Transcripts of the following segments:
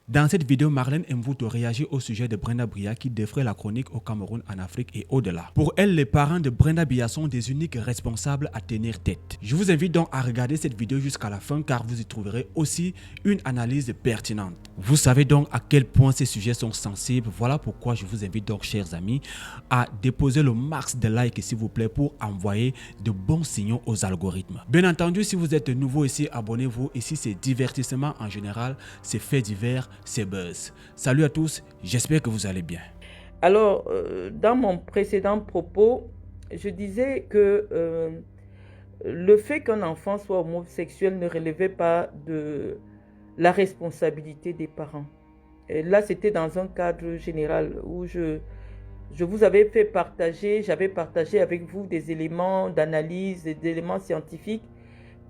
Dans cette vidéo, Marlène Mvouto réagit au sujet de Brenda Biya qui défraie la chronique au Cameroun, en Afrique et au-delà. Pour elle, les parents de Brenda Biya sont des uniques responsables à tenir tête. Je vous invite donc à regarder cette vidéo jusqu'à la fin car vous y trouverez aussi une analyse pertinente. Vous savez donc à quel point ces sujets sont sensibles. Voilà pourquoi je vous invite donc, chers amis, à déposer le max de likes s'il vous plaît pour envoyer de bons signaux aux algorithmes. Bien entendu, si vous êtes nouveau ici, abonnez-vous. Ici, c'est divertissement en général, c'est faits divers, c'est buzz. Salut à tous, j'espère que vous allez bien. Alors, dans mon précédent propos, je disais que le fait qu'un enfant soit homosexuel ne relevait pas de la responsabilité des parents. Et là, c'était dans un cadre général où je vous avais fait partager, j'avais partagé avec vous des éléments d'analyse, des éléments scientifiques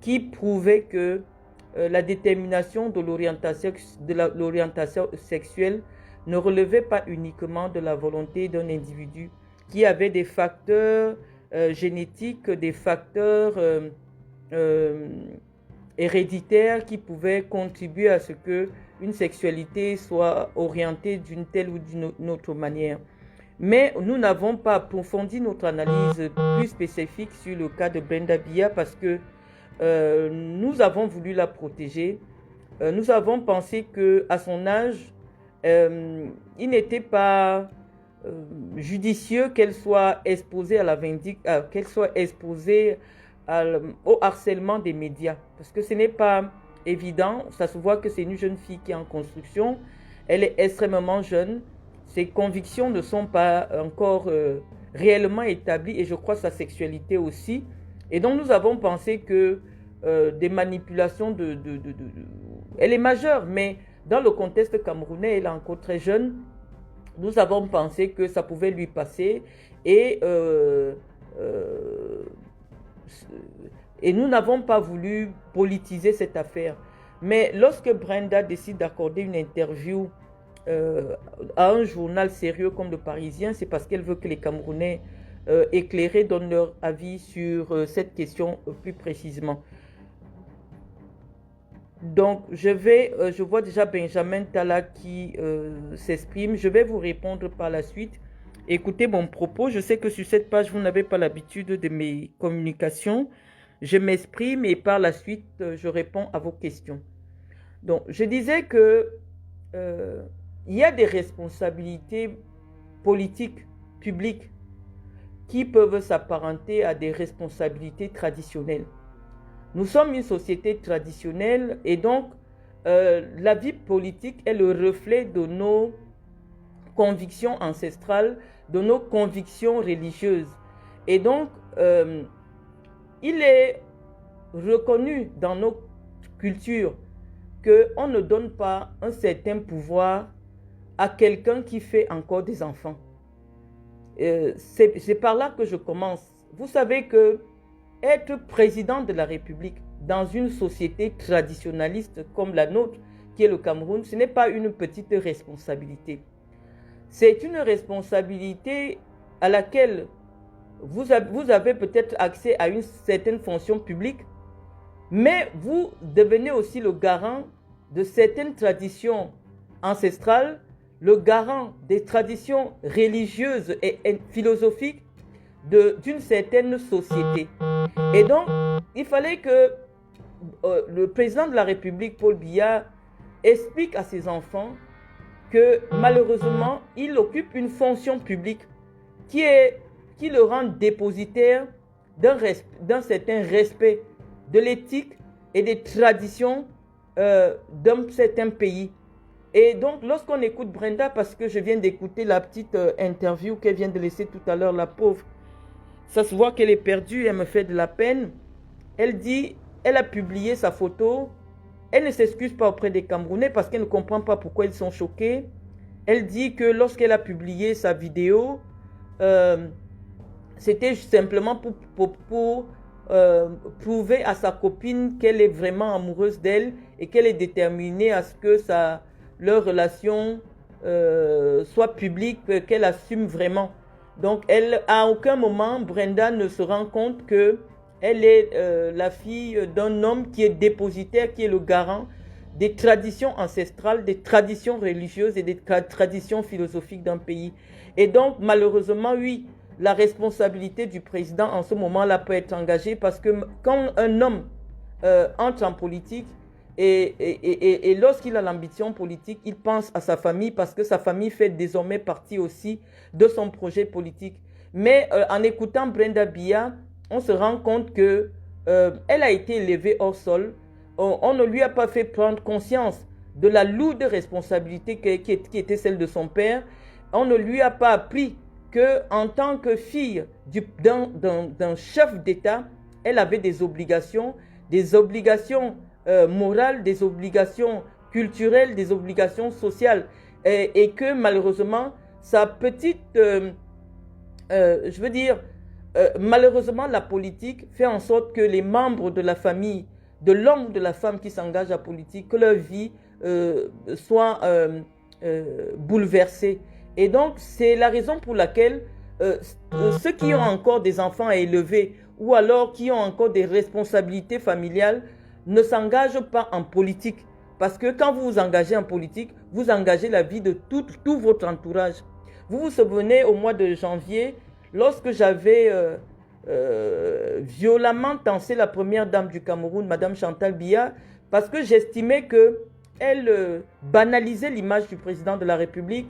qui prouvaient que la détermination de l'orientation sexuelle ne relevait pas uniquement de la volonté d'un individu qui avait des facteurs génétiques, des facteurs héréditaires qui pouvaient contribuer à ce que une sexualité soit orientée d'une telle ou d'une autre manière. Mais nous n'avons pas approfondi notre analyse plus spécifique sur le cas de Brenda Biya parce que nous avons voulu la protéger. Nous avons pensé qu'à son âge, il n'était pas judicieux qu'elle soit exposée à la qu'elle soit exposée au harcèlement des médias. Parce que ce n'est pas évident. Ça se voit que c'est une jeune fille qui est en construction. Elle est extrêmement jeune. Ses convictions ne sont pas encore réellement établies et je crois sa sexualité aussi. Et donc nous avons pensé que des manipulations elle est majeure, mais dans le contexte camerounais, elle est encore très jeune. Nous avons pensé que ça pouvait lui passer et nous n'avons pas voulu politiser cette affaire. Mais lorsque Brenda décide d'accorder une interview à un journal sérieux comme Le Parisien, c'est parce qu'elle veut que les Camerounais éclairés donnent leur avis sur cette question plus précisément. Donc, je vois déjà Benjamin Tala qui s'exprime. Je vais vous répondre par la suite. Écoutez mon propos. Je sais que sur cette page, vous n'avez pas l'habitude de mes communications. Je m'exprime et par la suite, je réponds à vos questions. Donc, je disais que il y a des responsabilités politiques, publiques, qui peuvent s'apparenter à des responsabilités traditionnelles. Nous sommes une société traditionnelle et donc la vie politique est le reflet de nos convictions ancestrales, de nos convictions religieuses. Et donc, il est reconnu dans nos cultures qu'on ne donne pas un certain pouvoir à quelqu'un qui fait encore des enfants. C'est par là que je commence. Vous savez que être président de la République dans une société traditionnaliste comme la nôtre, qui est le Cameroun, ce n'est pas une petite responsabilité. C'est une responsabilité à laquelle vous avez peut-être accès à une certaine fonction publique, mais vous devenez aussi le garant de certaines traditions ancestrales, le garant des traditions religieuses et philosophiques d'une certaine société. Et donc, il fallait que le président de la République, Paul Biya, explique à ses enfants que malheureusement, il occupe une fonction publique qui le rend dépositaire d'un certain respect de l'éthique et des traditions d'un certain pays. Et donc, lorsqu'on écoute Brenda, parce que je viens d'écouter la petite interview qu'elle vient de laisser tout à l'heure, la pauvre, ça se voit qu'elle est perdue, elle me fait de la peine. Elle dit, elle a publié sa photo, elle ne s'excuse pas auprès des Camerounais parce qu'elle ne comprend pas pourquoi ils sont choqués. Elle dit que lorsqu'elle a publié sa vidéo, c'était simplement pour prouver à sa copine qu'elle est vraiment amoureuse d'elle et qu'elle est déterminée à ce que leur relation soit publique, qu'elle assume vraiment. Donc, à aucun moment, Brenda ne se rend compte qu'elle est la fille d'un homme qui est dépositaire, qui est le garant des traditions ancestrales, des traditions religieuses et des traditions philosophiques d'un pays. Et donc, malheureusement, oui, la responsabilité du président en ce moment-là peut être engagée parce que quand un homme entre en politique et lorsqu'il a l'ambition politique, il pense à sa famille parce que sa famille fait désormais partie aussi de son projet politique. Mais en écoutant Brenda Biya, on se rend compte que elle a été élevée hors sol. On ne lui a pas fait prendre conscience de la lourde responsabilité qui était celle de son père. On ne lui a pas appris qu'en tant que fille d'un chef d'État, elle avait des obligations morales, des obligations culturelles, des obligations sociales. Et que malheureusement, sa petite... malheureusement, la politique fait en sorte que les membres de la famille, de l'homme ou de la femme qui s'engage à politique, que leur vie soit bouleversée. Et donc, c'est la raison pour laquelle ceux qui ont encore des enfants à élever ou alors qui ont encore des responsabilités familiales ne s'engagent pas en politique. Parce que quand vous vous engagez en politique, vous engagez la vie de tout votre entourage. Vous vous souvenez, au mois de janvier, lorsque j'avais violemment tensé la première dame du Cameroun, Madame Chantal Biya, parce que j'estimais qu'elle banalisait l'image du président de la République.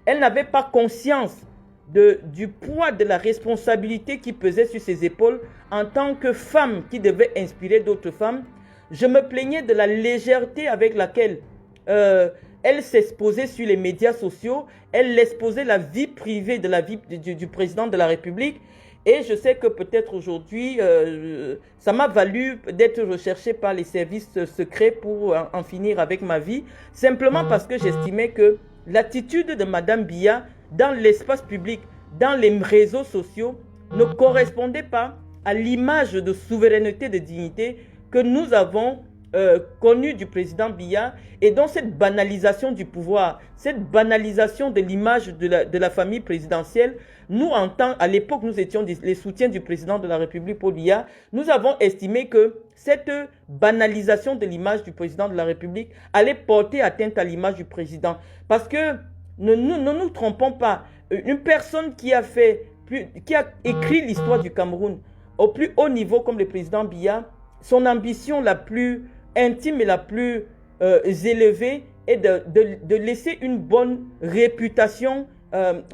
Elle n'avait pas conscience du poids de la responsabilité qui pesait sur ses épaules en tant que femme qui devait inspirer d'autres femmes. Je me plaignais de la légèreté avec laquelle elle s'exposait sur les médias sociaux, elle exposait la vie privée de la vie du président de la République. Et je sais que peut-être aujourd'hui, ça m'a valu d'être recherchée par les services secrets pour en finir avec ma vie, simplement parce que j'estimais que l'attitude de Madame Biya dans l'espace public, dans les réseaux sociaux, ne correspondait pas à l'image de souveraineté, de dignité que nous avons connue du président Biya. Et dans cette banalisation du pouvoir, cette banalisation de l'image de la famille présidentielle, nous, à l'époque, nous étions les soutiens du président de la République, Paul Biya. Nous avons estimé que cette banalisation de l'image du président de la République allait porter atteinte à l'image du président. Parce que, ne nous trompons pas, une personne qui a écrit l'histoire du Cameroun au plus haut niveau comme le président Biya, son ambition la plus intime et la plus élevée est de laisser une bonne réputation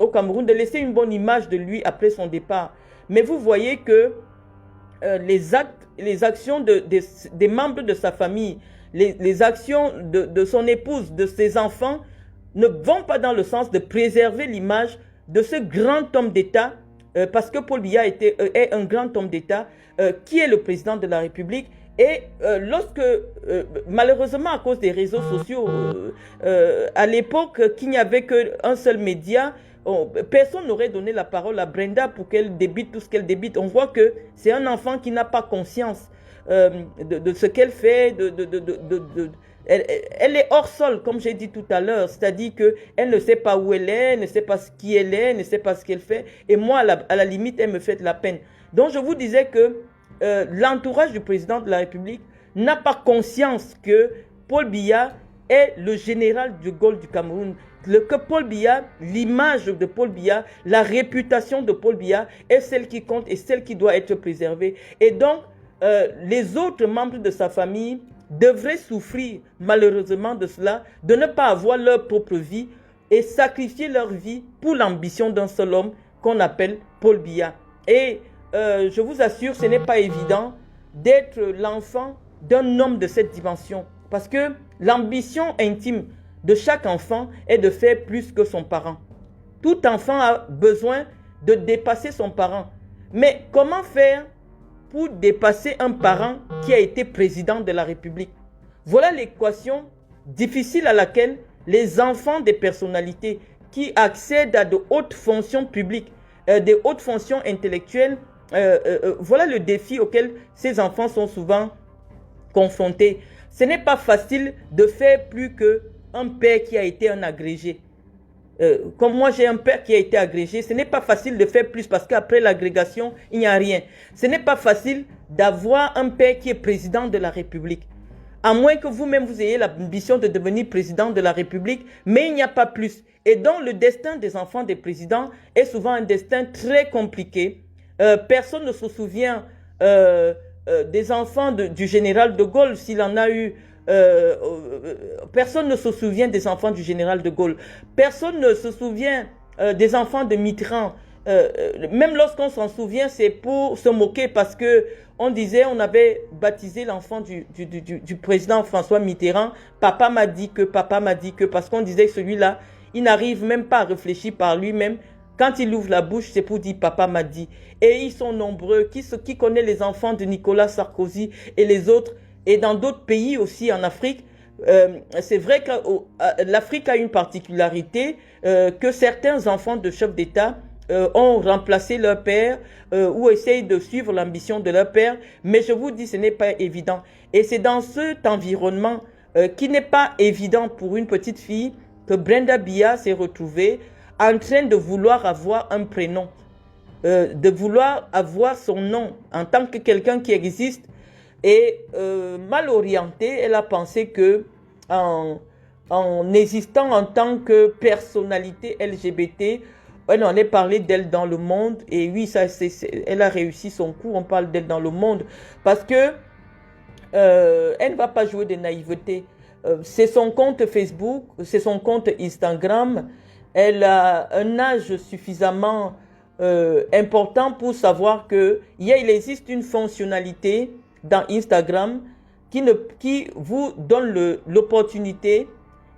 au Cameroun, de laisser une bonne image de lui après son départ. Mais vous voyez que les actions des membres de sa famille, les actions de son épouse, de ses enfants, ne vont pas dans le sens de préserver l'image de ce grand homme d'État, parce que Paul Biya est un grand homme d'État, qui est le président de la République. Et malheureusement à cause des réseaux sociaux, à l'époque qu'il n'y avait qu'un seul média, personne n'aurait donné la parole à Brenda pour qu'elle débite tout ce qu'elle débite. On voit que c'est un enfant qui n'a pas conscience de ce qu'elle fait, elle est hors sol, comme j'ai dit tout à l'heure, c'est-à-dire qu'elle ne sait pas où elle est, elle ne sait pas qui elle est, elle ne sait pas ce qu'elle fait. Et moi, à la limite, elle me fait de la peine. Donc, je vous disais que l'entourage du président de la République n'a pas conscience que Paul Biya est le général de Gaulle du Cameroun. Que Paul Biya, l'image de Paul Biya, la réputation de Paul Biya est celle qui compte et celle qui doit être préservée. Et donc, les autres membres de sa famille devraient souffrir malheureusement de cela, de ne pas avoir leur propre vie et sacrifier leur vie pour l'ambition d'un seul homme qu'on appelle Paul Biya. Et je vous assure, ce n'est pas évident d'être l'enfant d'un homme de cette dimension. Parce que l'ambition intime de chaque enfant est de faire plus que son parent. Tout enfant a besoin de dépasser son parent. Mais comment faire pour dépasser un parent qui a été président de la République? Voilà l'équation difficile à laquelle les enfants des personnalités qui accèdent à de hautes fonctions publiques, des hautes fonctions intellectuelles, voilà le défi auquel ces enfants sont souvent confrontés. Ce n'est pas facile de faire plus qu'un père qui a été un agrégé. Comme moi j'ai un père qui a été agrégé, ce n'est pas facile de faire plus parce qu'après l'agrégation, il n'y a rien. Ce n'est pas facile d'avoir un père qui est président de la République. à moins que vous-même vous ayez l'ambition de devenir président de la République, mais il n'y a pas plus. Et donc le destin des enfants des présidents est souvent un destin très compliqué. Personne ne se souvient des enfants du général de Gaulle, s'il en a eu. Personne ne se souvient des enfants du général de Gaulle. Personne ne se souvient des enfants de Mitterrand. Même lorsqu'on s'en souvient, c'est pour se moquer parce que on disait, on avait baptisé l'enfant du président François Mitterrand. Papa m'a dit que, parce qu'on disait que celui-là, il n'arrive même pas à réfléchir par lui-même. Quand il ouvre la bouche, c'est pour dire papa m'a dit. Et ils sont nombreux. Qui connaît les enfants de Nicolas Sarkozy et les autres? Et dans d'autres pays aussi en Afrique, c'est vrai que l'Afrique a une particularité que certains enfants de chefs d'État ont remplacé leur père ou essayent de suivre l'ambition de leur père. Mais je vous dis, ce n'est pas évident. Et c'est dans cet environnement qui n'est pas évident pour une petite fille que Brenda Biya s'est retrouvée en train de vouloir avoir un prénom, de vouloir avoir son nom en tant que quelqu'un qui existe. Et mal orientée, elle a pensé que en existant en tant que personnalité LGBT, on allait parler d'elle dans le monde. Et oui, elle a réussi son coup, on parle d'elle dans le monde. Parce que elle ne va pas jouer de naïveté. C'est son compte Facebook, c'est son compte Instagram. Elle a un âge suffisamment important pour savoir qu'il existe une fonctionnalité dans Instagram qui vous donne l'opportunité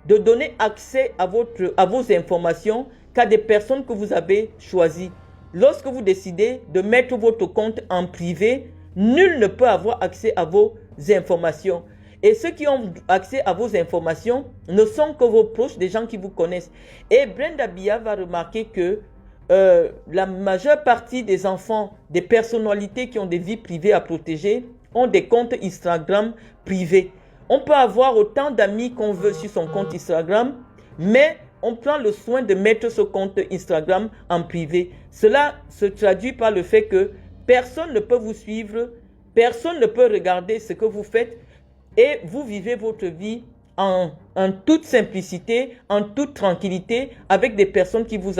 de donner accès à vos informations qu'à des personnes que vous avez choisies. Lorsque vous décidez de mettre votre compte en privé, nul ne peut avoir accès à vos informations. Et ceux qui ont accès à vos informations ne sont que vos proches, des gens qui vous connaissent. Et Brenda Biya va remarquer que la majeure partie des enfants, des personnalités qui ont des vies privées à protéger, ont des comptes Instagram privés. On peut avoir autant d'amis qu'on veut sur son compte Instagram, mais on prend le soin de mettre ce compte Instagram en privé. Cela se traduit par le fait que personne ne peut vous suivre, personne ne peut regarder ce que vous faites et vous vivez votre vie en toute simplicité, en toute tranquillité, avec des personnes qui vous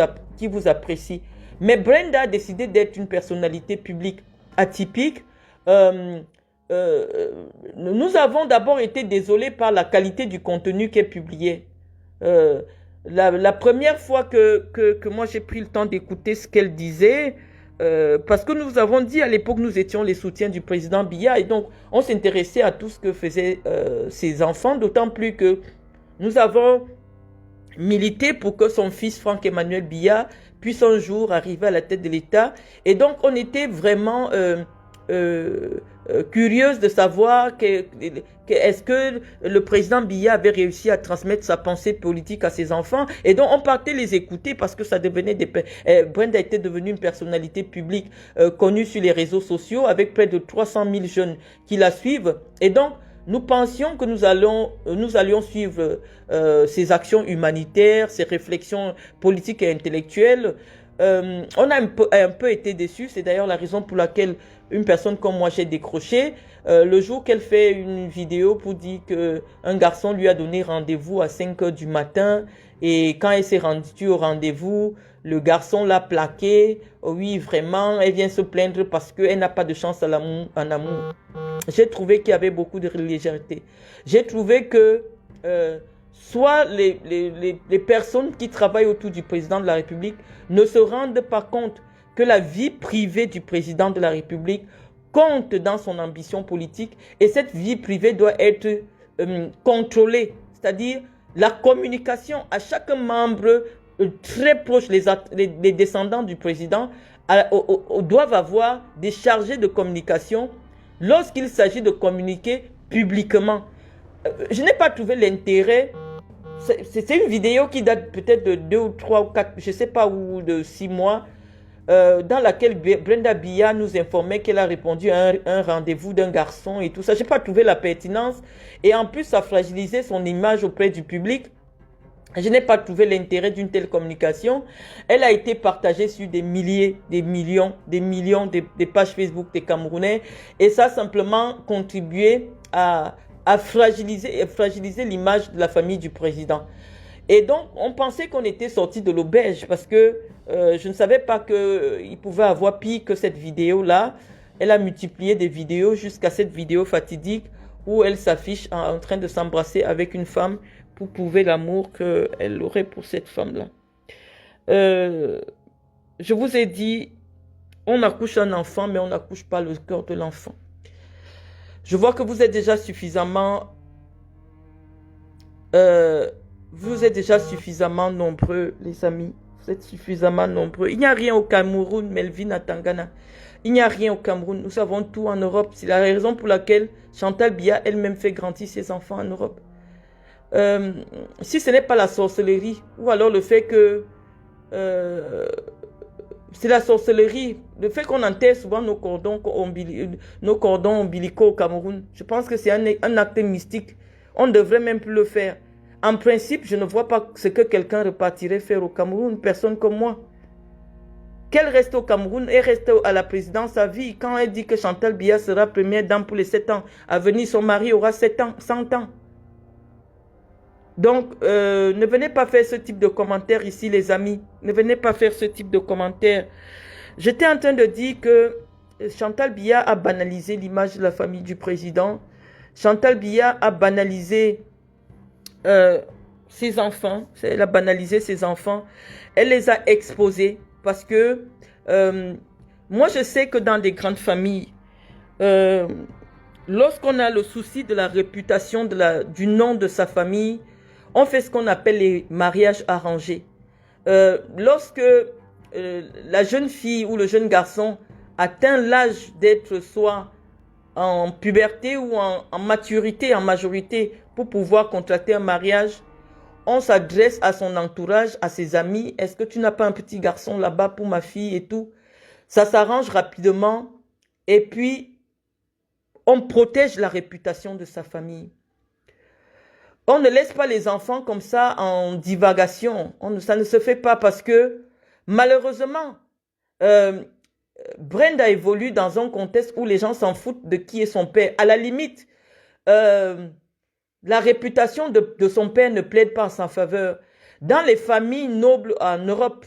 apprécient. Mais Brenda a décidé d'être une personnalité publique atypique. Nous avons d'abord été désolés par la qualité du contenu qui est publié. La première fois que moi j'ai pris le temps d'écouter ce qu'elle disait, parce que nous avons dit à l'époque, nous étions les soutiens du président Biya et donc on s'intéressait à tout ce que faisaient ses enfants, d'autant plus que nous avons milité pour que son fils Franck-Emmanuel Biya puisse un jour arriver à la tête de l'État. Et donc on était vraiment curieuse de savoir est-ce que le président Biya avait réussi à transmettre sa pensée politique à ses enfants. Et donc on partait les écouter parce que ça devenait Brenda était devenue une personnalité publique connue sur les réseaux sociaux avec près de 300 000 jeunes qui la suivent. Et donc nous pensions que nous allions suivre ses actions humanitaires, ses réflexions politiques et intellectuelles. On a un peu été déçus. C'est d'ailleurs la raison pour laquelle une personne comme moi j'ai décroché. Le jour qu'elle fait une vidéo pour dire qu'un garçon lui a donné rendez-vous à 5 h du matin et quand elle s'est rendue au rendez-vous, le garçon l'a plaqué. Oui, vraiment, elle vient se plaindre parce qu'elle n'a pas de chance en amour. J'ai trouvé qu'il y avait beaucoup de légèreté. J'ai trouvé que soit les personnes qui travaillent autour du président de la République ne se rendent pas compte que la vie privée du président de la République compte dans son ambition politique et cette vie privée doit être contrôlée. C'est-à-dire la communication à chaque membre très proche, les descendants du président doivent avoir des chargés de communication lorsqu'il s'agit de communiquer publiquement. Je n'ai pas trouvé l'intérêt. C'est une vidéo qui date peut-être de 2 ou 3 ou 4, je ne sais pas, ou de 6 mois, dans laquelle Brenda Biya nous informait qu'elle a répondu à un rendez-vous d'un garçon et tout ça. Je n'ai pas trouvé la pertinence. Et en plus, ça fragilisait son image auprès du public. Je n'ai pas trouvé l'intérêt d'une telle communication. Elle a été partagée sur des milliers, des millions des pages Facebook des Camerounais. Et ça a simplement contribué à à fragiliser l'image de la famille du président. Et donc, on pensait qu'on était sorti de l'auberge parce que je ne savais pas qu'il pouvait avoir pire que cette vidéo-là. Elle a multiplié des vidéos jusqu'à cette vidéo fatidique où elle s'affiche en train de s'embrasser avec une femme pour prouver l'amour qu'elle aurait pour cette femme-là. Je vous ai dit, on accouche un enfant, mais on n'accouche pas le cœur de l'enfant. Je vois que vous êtes déjà suffisamment nombreux, les amis. Vous êtes suffisamment nombreux. Il n'y a rien au Cameroun, Melvin Atangana. Il n'y a rien au Cameroun. Nous savons tout en Europe. C'est la raison pour laquelle Chantal Biya elle-même fait grandir ses enfants en Europe. Si ce n'est pas la sorcellerie, ou alors le fait que c'est la sorcellerie, le fait qu'on enterre souvent nos cordons ombilicaux au Cameroun, je pense que c'est un acte mystique. On ne devrait même plus le faire. En principe, je ne vois pas ce que quelqu'un repartirait faire au Cameroun, personne comme moi. Qu'elle reste au Cameroun et reste à la présidence à vie. Quand elle dit que Chantal Biya sera première dame pour les 7 ans, à venir son mari aura 7 ans, 100 ans. Donc, ne venez pas faire ce type de commentaires ici, les amis. Ne venez pas faire ce type de commentaires. J'étais en train de dire que Chantal Biya a banalisé l'image de la famille du président. Chantal Biya a banalisé ses enfants. Elle a banalisé ses enfants. Elle les a exposés parce que moi, je sais que dans des grandes familles, lorsqu'on a le souci de la réputation du nom de sa famille, on fait ce qu'on appelle les mariages arrangés. Lorsque la jeune fille ou le jeune garçon atteint l'âge d'être soit en puberté ou en maturité, en majorité, pour pouvoir contracter un mariage, on s'adresse à son entourage, à ses amis. Est-ce que tu n'as pas un petit garçon là-bas pour ma fille et tout? Ça s'arrange rapidement et puis on protège la réputation de sa famille. On ne laisse pas les enfants comme ça en divagation. Ça ne se fait pas parce que, malheureusement, Brenda évolue dans un contexte où les gens s'en foutent de qui est son père. À la limite, la réputation de son père ne plaide pas en sa faveur. Dans les familles nobles en Europe,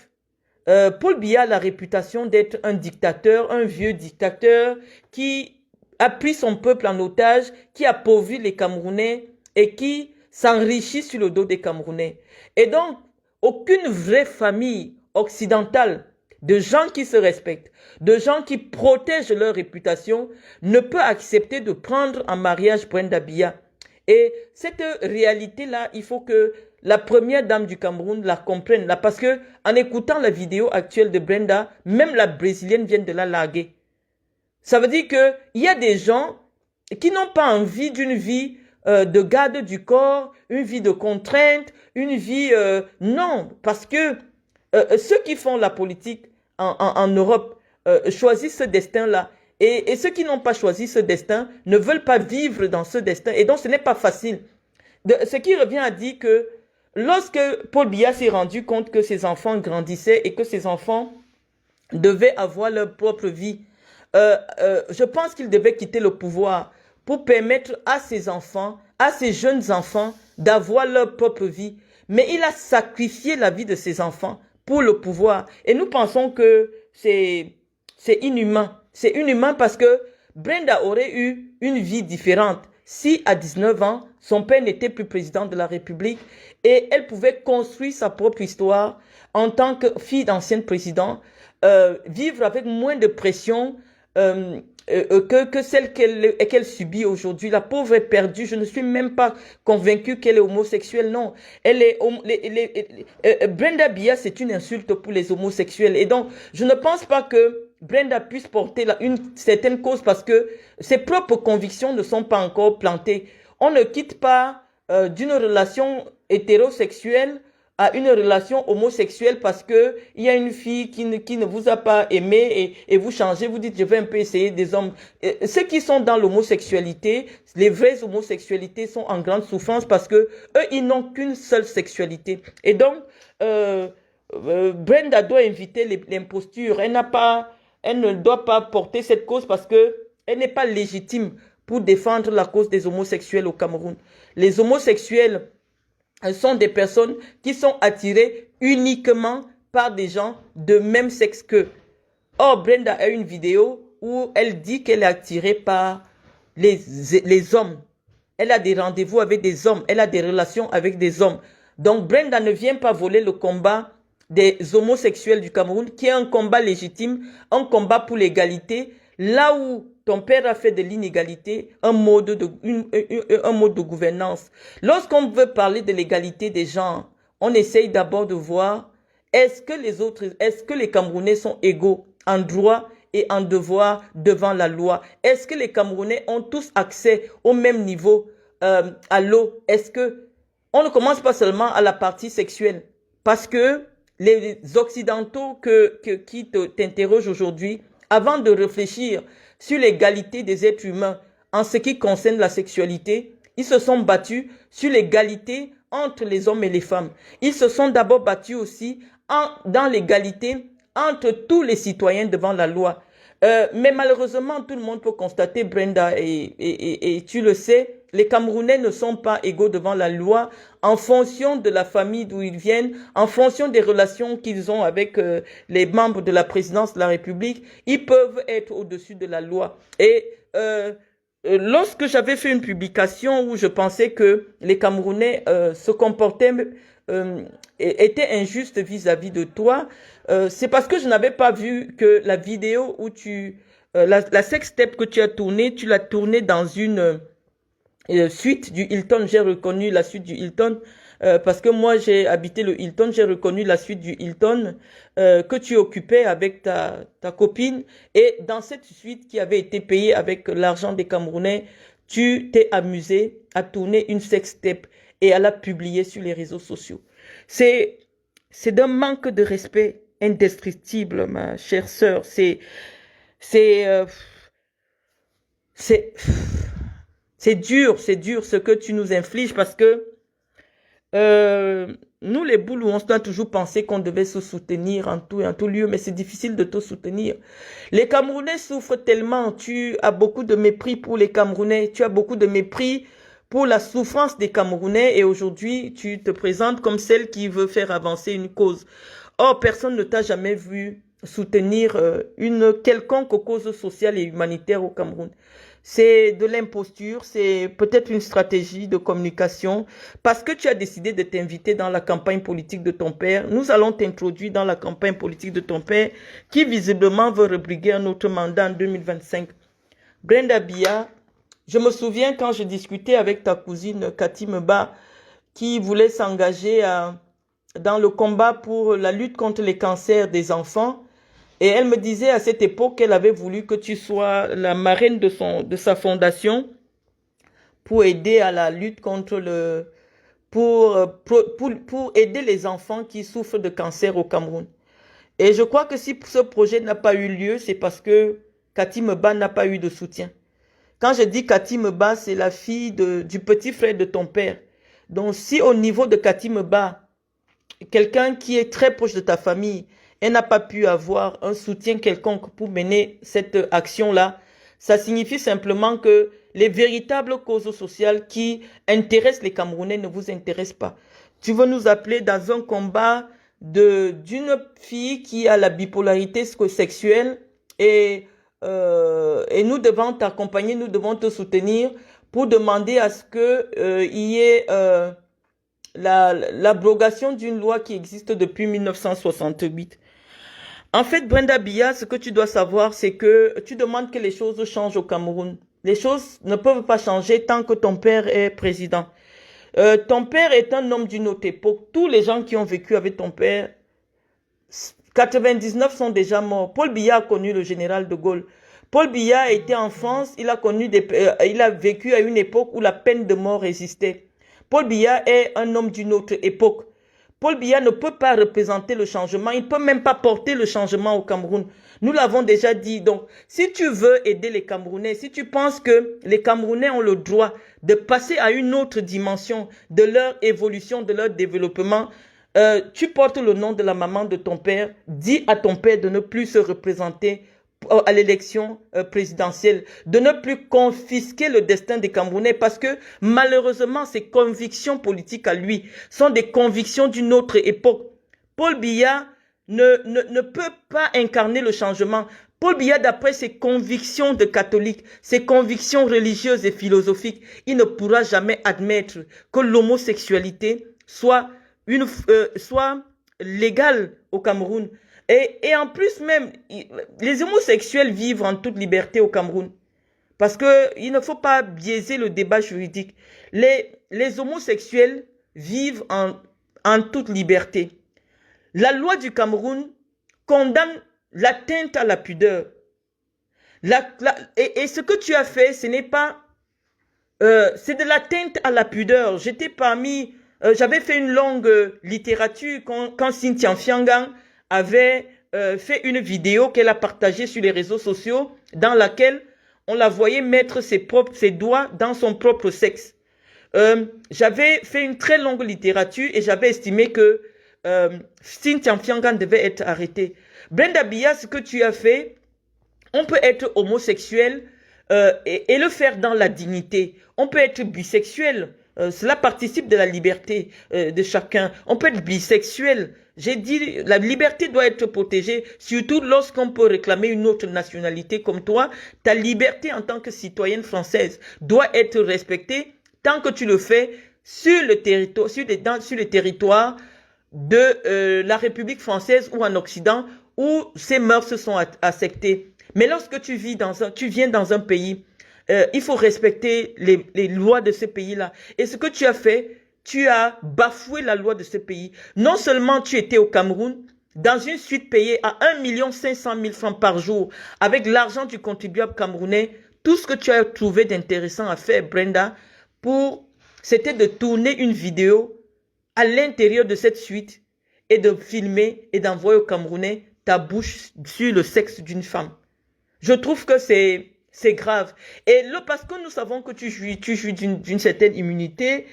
Paul Biya a la réputation d'être un dictateur, un vieux dictateur qui a pris son peuple en otage, qui appauvrit les Camerounais et qui s'enrichit sur le dos des Camerounais. Et donc, aucune vraie famille occidentale de gens qui se respectent, de gens qui protègent leur réputation, ne peut accepter de prendre en mariage Brenda Biya. Et cette réalité-là, il faut que la première dame du Cameroun la comprenne. Là, parce que en écoutant la vidéo actuelle de Brenda, même la brésilienne vient de la larguer. Ça veut dire qu'il y a des gens qui n'ont pas envie d'une vie de garde du corps, une vie de contrainte, une vie... non, parce que ceux qui font la politique en Europe choisissent ce destin-là. Et ceux qui n'ont pas choisi ce destin ne veulent pas vivre dans ce destin. Et donc, ce n'est pas facile. Ce qui revient à dire que lorsque Paul Biya s'est rendu compte que ses enfants grandissaient et que ses enfants devaient avoir leur propre vie, je pense qu'il devait quitter le pouvoir pour permettre à ses enfants, à ses jeunes enfants, d'avoir leur propre vie. Mais il a sacrifié la vie de ses enfants pour le pouvoir. Et nous pensons que c'est inhumain. C'est inhumain parce que Brenda aurait eu une vie différente si à 19 ans, son père n'était plus président de la République et elle pouvait construire sa propre histoire en tant que fille d'ancien président, vivre avec moins de pression que celle qu'elle subit aujourd'hui. La pauvre est perdue. Je ne suis même pas convaincue qu'elle est homosexuelle. Non, Brenda Biya, c'est une insulte pour les homosexuels. Et donc, je ne pense pas que Brenda puisse porter une certaine cause parce que ses propres convictions ne sont pas encore plantées. On ne quitte pas d'une relation hétérosexuelle à une relation homosexuelle parce que il y a une fille qui ne vous a pas aimé et vous changez, vous dites je vais un peu essayer des hommes. Ceux qui sont dans l'homosexualité, les vraies homosexualités sont en grande souffrance parce que eux ils n'ont qu'une seule sexualité. Et donc Brenda doit inviter l'imposture. Elle ne doit pas porter cette cause parce que elle n'est pas légitime pour défendre la cause des homosexuels au Cameroun. Les homosexuels sont des personnes qui sont attirées uniquement par des gens de même sexe qu'eux. Or, Brenda a une vidéo où elle dit qu'elle est attirée par les hommes. Elle a des rendez-vous avec des hommes. Elle a des relations avec des hommes. Donc, Brenda ne vient pas voler le combat des homosexuels du Cameroun, qui est un combat légitime, un combat pour l'égalité, là où ton père a fait de l'inégalité un mode de gouvernance. Lorsqu'on veut parler de l'égalité des genres, on essaye d'abord de voir est-ce que les Camerounais sont égaux en droit et en devoir devant la loi? Est-ce que les Camerounais ont tous accès au même niveau à l'eau? Est-ce que on ne commence pas seulement à la partie sexuelle? Parce que les Occidentaux qui t'interrogent aujourd'hui, avant de réfléchir sur l'égalité des êtres humains en ce qui concerne la sexualité, ils se sont battus sur l'égalité entre les hommes et les femmes. Ils se sont d'abord battus aussi dans l'égalité entre tous les citoyens devant la loi. Mais malheureusement, tout le monde peut constater, Brenda, et tu le sais, les Camerounais ne sont pas égaux devant la loi en fonction de la famille d'où ils viennent, en fonction des relations qu'ils ont avec les membres de la présidence de la République. Ils peuvent être au-dessus de la loi. Et lorsque j'avais fait une publication où je pensais que les Camerounais se comportaient, étaient injustes vis-à-vis de toi, c'est parce que je n'avais pas vu que la vidéo où la sextape que tu as tournée, tu l'as tournée dans une suite du Hilton. J'ai reconnu la suite du Hilton parce que moi j'ai habité le Hilton. J'ai reconnu la suite du Hilton que tu occupais avec ta copine. Et dans cette suite qui avait été payée avec l'argent des Camerounais, tu t'es amusé à tourner une sextape et à la publier sur les réseaux sociaux. C'est d'un manque de respect indescriptible, ma chère sœur. C'est dur ce que tu nous infliges parce que nous les boules, on a toujours pensé qu'on devait se soutenir en tout et en tout lieu, mais c'est difficile de te soutenir. Les Camerounais souffrent tellement, tu as beaucoup de mépris pour les Camerounais, tu as beaucoup de mépris pour la souffrance des Camerounais et aujourd'hui tu te présentes comme celle qui veut faire avancer une cause. Or, personne ne t'a jamais vu soutenir une quelconque cause sociale et humanitaire au Cameroun. C'est de l'imposture, c'est peut-être une stratégie de communication. Parce que tu as décidé de t'inviter dans la campagne politique de ton père, nous allons t'introduire dans la campagne politique de ton père qui visiblement veut rebriguer un autre mandat en 2025. Brenda Biya, je me souviens quand je discutais avec ta cousine Cathy Meba qui voulait s'engager dans le combat pour la lutte contre les cancers des enfants. Et elle me disait à cette époque qu'elle avait voulu que tu sois la marraine de sa fondation pour aider à la lutte contre pour aider les enfants qui souffrent de cancer au Cameroun. Et je crois que si ce projet n'a pas eu lieu, c'est parce que Cathy Meba n'a pas eu de soutien. Quand je dis Cathy Meba, c'est la fille du petit frère de ton père. Donc si au niveau de Cathy Meba, quelqu'un qui est très proche de ta famille, elle n'a pas pu avoir un soutien quelconque pour mener cette action-là, ça signifie simplement que les véritables causes sociales qui intéressent les Camerounais ne vous intéressent pas. Tu veux nous appeler dans un combat d'une fille qui a la bipolarité sexuelle et nous devons t'accompagner, nous devons te soutenir pour demander à ce qu'il y ait l'abrogation d'une loi qui existe depuis 1968. En fait, Brenda Biya, ce que tu dois savoir, c'est que tu demandes que les choses changent au Cameroun. Les choses ne peuvent pas changer tant que ton père est président. Ton père est un homme d'une autre époque. Tous les gens qui ont vécu avec ton père, 99 sont déjà morts. Paul Biya a connu le général de Gaulle. Paul Biya était en France, il a vécu à une époque où la peine de mort existait. Paul Biya est un homme d'une autre époque. Paul Biya ne peut pas représenter le changement, il ne peut même pas porter le changement au Cameroun. Nous l'avons déjà dit. Donc, si tu veux aider les Camerounais, si tu penses que les Camerounais ont le droit de passer à une autre dimension de leur évolution, de leur développement, tu portes le nom de la maman de ton père, dis à ton père de ne plus se représenter à l'élection présidentielle, de ne plus confisquer le destin des Camerounais parce que malheureusement ses convictions politiques à lui sont des convictions d'une autre époque. Paul Biya ne peut pas incarner le changement. Paul Biya, d'après ses convictions de catholique, ses convictions religieuses et philosophiques, il ne pourra jamais admettre que l'homosexualité soit légale au Cameroun. Et en plus même, les homosexuels vivent en toute liberté au Cameroun. Parce qu'il ne faut pas biaiser le débat juridique. Les homosexuels vivent en toute liberté. La loi du Cameroun condamne l'atteinte à la pudeur. Et ce que tu as fait, ce n'est pas... c'est de l'atteinte à la pudeur. J'avais fait une longue littérature quand Cynthia Fiangang avait fait une vidéo qu'elle a partagée sur les réseaux sociaux dans laquelle on la voyait mettre ses doigts dans son propre sexe. J'avais fait une très longue littérature et j'avais estimé que Cynthia Fiangang devait être arrêtée. Brenda Biya, ce que tu as fait, on peut être homosexuel et le faire dans la dignité. On peut être bisexuel. Cela participe de la liberté de chacun. On peut être bisexuel. J'ai dit, la liberté doit être protégée, surtout lorsqu'on peut réclamer une autre nationalité comme toi. Ta liberté en tant que citoyenne française doit être respectée tant que tu le fais sur le territoire de la République française ou en Occident où ces mœurs sont acceptées. Mais lorsque tu viens dans un pays, il faut respecter les lois de ce pays-là. Et ce que tu as fait, tu as bafoué la loi de ce pays. Non seulement tu étais au Cameroun, dans une suite payée à 1 500 000 francs par jour, avec l'argent du contribuable camerounais, tout ce que tu as trouvé d'intéressant à faire, Brenda, c'était de tourner une vidéo à l'intérieur de cette suite et de filmer et d'envoyer aux Camerounais ta bouche sur le sexe d'une femme. Je trouve que c'est grave. Et parce que nous savons que tu jouis d'une certaine immunité,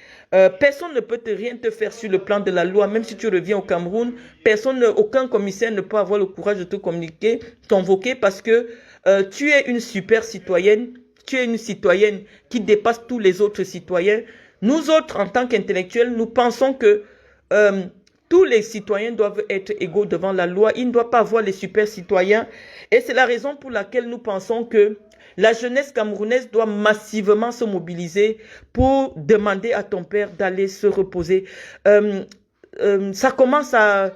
personne ne peut rien te faire sur le plan de la loi, même si tu reviens au Cameroun, aucun commissaire ne peut avoir le courage de te convoquer parce que tu es une super citoyenne, tu es une citoyenne qui dépasse tous les autres citoyens. Nous autres, en tant qu'intellectuels, nous pensons que tous les citoyens doivent être égaux devant la loi. Il ne doit pas avoir les super citoyens. Et c'est la raison pour laquelle nous pensons que la jeunesse camerounaise doit massivement se mobiliser pour demander à ton père d'aller se reposer. Ça commence à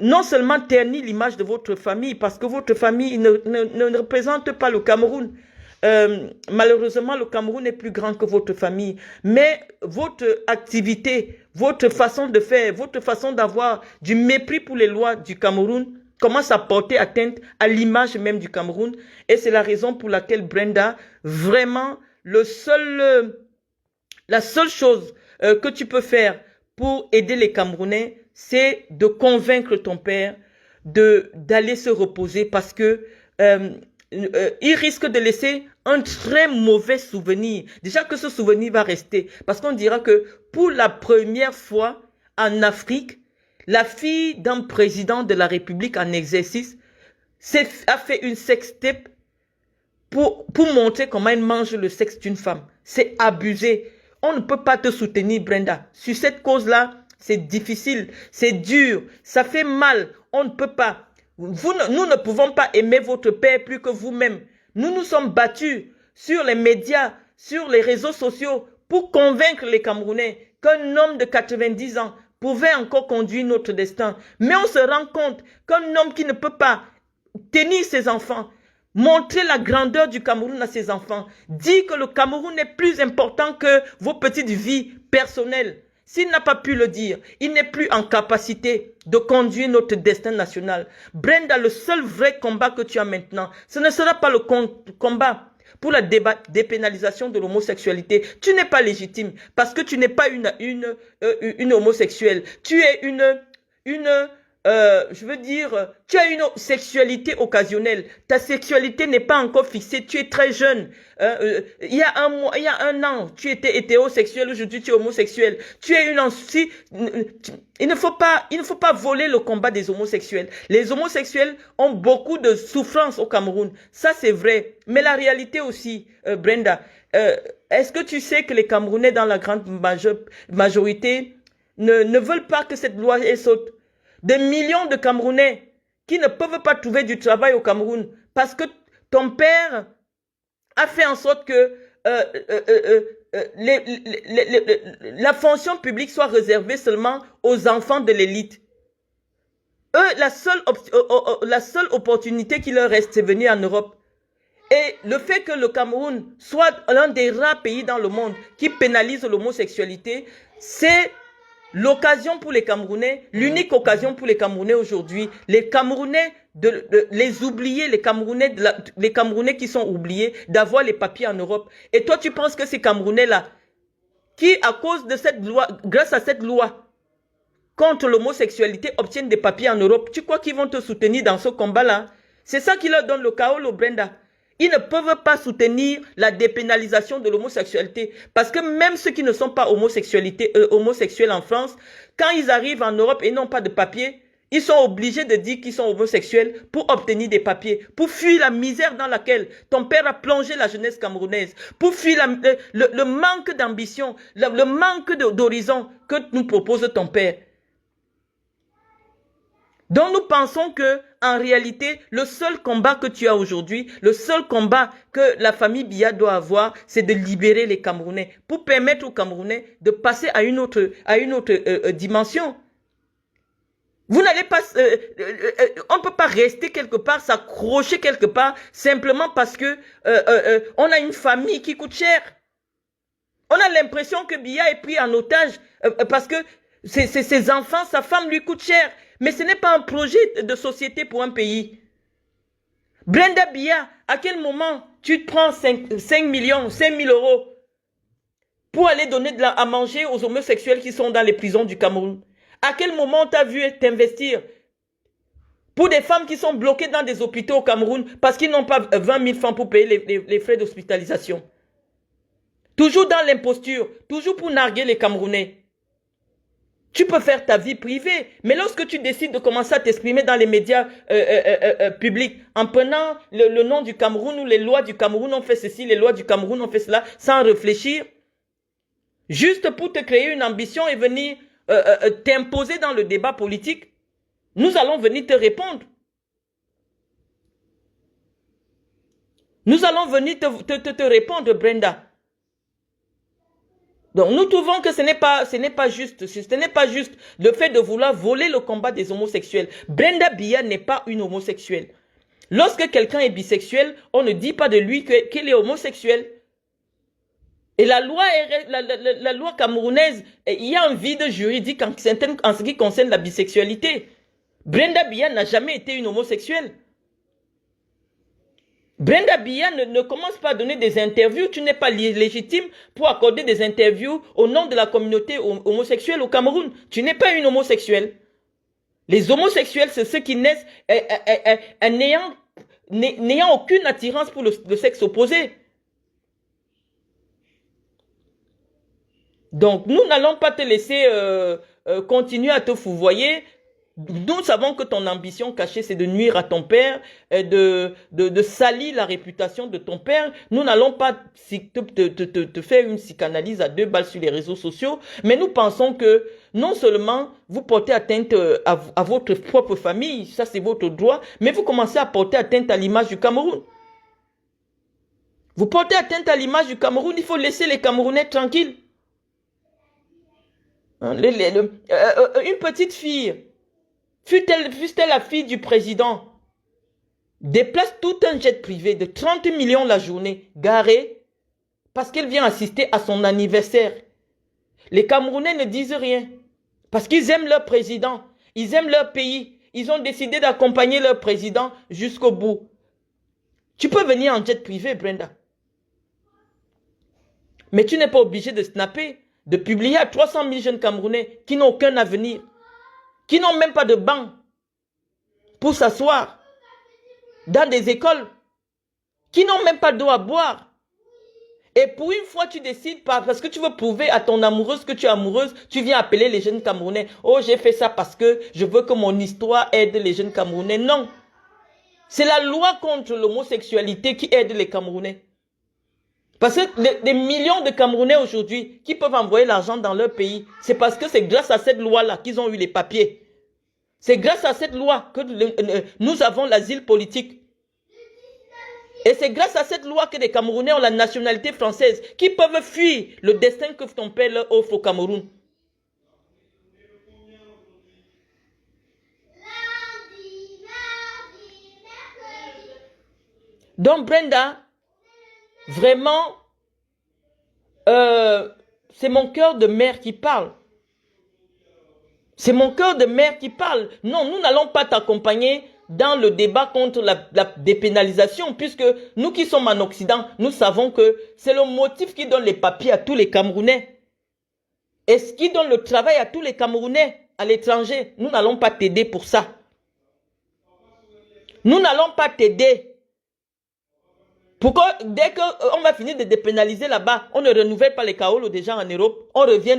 non seulement ternir l'image de votre famille, parce que votre famille ne représente pas le Cameroun. Malheureusement, le Cameroun est plus grand que votre famille. Mais votre activité, votre façon de faire, votre façon d'avoir du mépris pour les lois du Cameroun commence à porter atteinte à l'image même du Cameroun. Et c'est la raison pour laquelle, Brenda, vraiment, la seule chose que tu peux faire pour aider les Camerounais, c'est de convaincre ton père d'aller se reposer parce que il risque de laisser un très mauvais souvenir. Déjà que ce souvenir va rester. Parce qu'on dira que pour la première fois en Afrique, la fille d'un président de la République en exercice a fait une sextape pour montrer comment elle mange le sexe d'une femme. C'est abusé. On ne peut pas te soutenir, Brenda. Sur cette cause-là, c'est difficile, c'est dur, ça fait mal. On ne peut pas. Nous ne pouvons pas aimer votre père plus que vous-même. Nous nous sommes battus sur les médias, sur les réseaux sociaux pour convaincre les Camerounais qu'un homme de 90 ans pouvait encore conduire notre destin. Mais on se rend compte qu'un homme qui ne peut pas tenir ses enfants, montrer la grandeur du Cameroun à ses enfants, dire que le Cameroun est plus important que vos petites vies personnelles. S'il n'a pas pu le dire, il n'est plus en capacité de conduire notre destin national. Brenda, le seul vrai combat que tu as maintenant, ce ne sera pas le combat pour la dépénalisation de l'homosexualité. Tu n'es pas légitime parce que tu n'es pas une homosexuelle. Tu es je veux dire, tu as une sexualité occasionnelle. Ta sexualité n'est pas encore fixée. Tu es très jeune. Il y a un mois, il y a un an, tu étais hétérosexuel. Aujourd'hui, tu es homosexuel. Tu es une il ne faut pas voler le combat des homosexuels. Les homosexuels ont beaucoup de souffrance au Cameroun. Ça, c'est vrai. Mais la réalité aussi, Brenda, est-ce que tu sais que les Camerounais, dans la grande majorité, ne veulent pas que cette loi saute? Des millions de Camerounais qui ne peuvent pas trouver du travail au Cameroun parce que ton père a fait en sorte que la fonction publique soit réservée seulement aux enfants de l'élite. Eux, la seule opportunité qui leur reste, c'est venir en Europe. Et le fait que le Cameroun soit l'un des rares pays dans le monde qui pénalise l'homosexualité, c'est l'occasion pour les Camerounais, l'unique occasion pour les Camerounais aujourd'hui, les Camerounais de les oublier, les Camerounais qui sont oubliés, d'avoir les papiers en Europe. Et toi, tu penses que ces Camerounais-là, qui à cause de cette loi, grâce à cette loi contre l'homosexualité, obtiennent des papiers en Europe, tu crois qu'ils vont te soutenir dans ce combat-là? C'est ça qui leur donne le chaos, le Brenda. Ils ne peuvent pas soutenir la dépénalisation de l'homosexualité. Parce que même ceux qui ne sont pas homosexuels en France, quand ils arrivent en Europe et n'ont pas de papier, ils sont obligés de dire qu'ils sont homosexuels pour obtenir des papiers, pour fuir la misère dans laquelle ton père a plongé la jeunesse camerounaise, pour fuir le manque d'ambition, le manque d'horizon que nous propose ton père. Donc nous pensons que, en réalité, le seul combat que tu as aujourd'hui, le seul combat que la famille Biya doit avoir, c'est de libérer les Camerounais, pour permettre aux Camerounais de passer à une autre dimension. Vous n'allez pas, on ne peut pas rester quelque part, s'accrocher quelque part, simplement parce que on a une famille qui coûte cher. On a l'impression que Biya est pris en otage parce que ses enfants, sa femme lui coûte cher. Mais ce n'est pas un projet de société pour un pays. Brenda Biya, à quel moment tu prends 5 millions, 5 000 euros pour aller donner à manger aux homosexuels qui sont dans les prisons du Cameroun? À quel moment tu as vu t'investir pour des femmes qui sont bloquées dans des hôpitaux au Cameroun parce qu'ils n'ont pas 20 000 francs pour payer les frais d'hospitalisation? Toujours dans l'imposture, toujours pour narguer les Camerounais. Tu peux faire ta vie privée, mais lorsque tu décides de commencer à t'exprimer dans les médias publics, en prenant le nom du Cameroun ou les lois du Cameroun ont fait ceci, les lois du Cameroun ont fait cela, sans réfléchir, juste pour te créer une ambition et venir t'imposer dans le débat politique, nous allons venir te répondre. Nous allons venir te répondre, Brenda. Donc nous trouvons que ce n'est pas juste le fait de vouloir voler le combat des homosexuels. Brenda Biya n'est pas une homosexuelle. Lorsque quelqu'un est bisexuel, on ne dit pas de lui qu'il est homosexuel. Et la loi camerounaise, il y a un vide juridique en ce qui concerne la bisexualité. Brenda Biya n'a jamais été une homosexuelle. Brenda Biya ne commence pas à donner des interviews. Tu n'es pas légitime pour accorder des interviews au nom de la communauté homosexuelle au Cameroun. Tu n'es pas une homosexuelle. Les homosexuels, c'est ceux qui naissent n'ayant aucune attirance pour le sexe opposé. Donc, nous n'allons pas te laisser continuer à te fouvoyer. Nous savons que ton ambition cachée, c'est de nuire à ton père, de salir la réputation de ton père. Nous n'allons pas te faire une psychanalyse à 2 balles sur les réseaux sociaux, mais nous pensons que non seulement vous portez atteinte à votre propre famille, ça c'est votre droit, mais vous commencez à porter atteinte à l'image du Cameroun. Vous portez atteinte à l'image du Cameroun, il faut laisser les Camerounais tranquilles. Une petite fille, fût-elle la fille du président, déplace tout un jet privé de 30 millions la journée, garé, parce qu'elle vient assister à son anniversaire. Les Camerounais ne disent rien, parce qu'ils aiment leur président, ils aiment leur pays, ils ont décidé d'accompagner leur président jusqu'au bout. Tu peux venir en jet privé, Brenda. Mais tu n'es pas obligé de snapper, de publier à 300 000 jeunes Camerounais qui n'ont aucun avenir, qui n'ont même pas de banc, pour s'asseoir dans des écoles qui n'ont même pas d'eau à boire. Et pour une fois, tu décides, parce que tu veux prouver à ton amoureuse que tu es amoureuse, tu viens appeler les jeunes Camerounais. Oh, j'ai fait ça parce que je veux que mon histoire aide les jeunes Camerounais. Non. C'est la loi contre l'homosexualité qui aide les Camerounais. Parce que des millions de Camerounais aujourd'hui qui peuvent envoyer l'argent dans leur pays, c'est parce que c'est grâce à cette loi-là qu'ils ont eu les papiers. C'est grâce à cette loi que nous avons l'asile politique. Et c'est grâce à cette loi que les Camerounais ont la nationalité française, qui peuvent fuir le destin que ton père leur offre au Cameroun. Donc Brenda, vraiment, c'est mon cœur de mère qui parle. C'est mon cœur de mère qui parle. Non, nous n'allons pas t'accompagner dans le débat contre la dépénalisation, puisque nous qui sommes en Occident, nous savons que c'est le motif qui donne les papiers à tous les Camerounais. Et ce qui donne le travail à tous les Camerounais à l'étranger. Nous n'allons pas t'aider pour ça. Nous n'allons pas t'aider. Pourquoi dès qu'on va finir de dépénaliser là-bas, on ne renouvelle pas les kaolos des gens en Europe, on revient,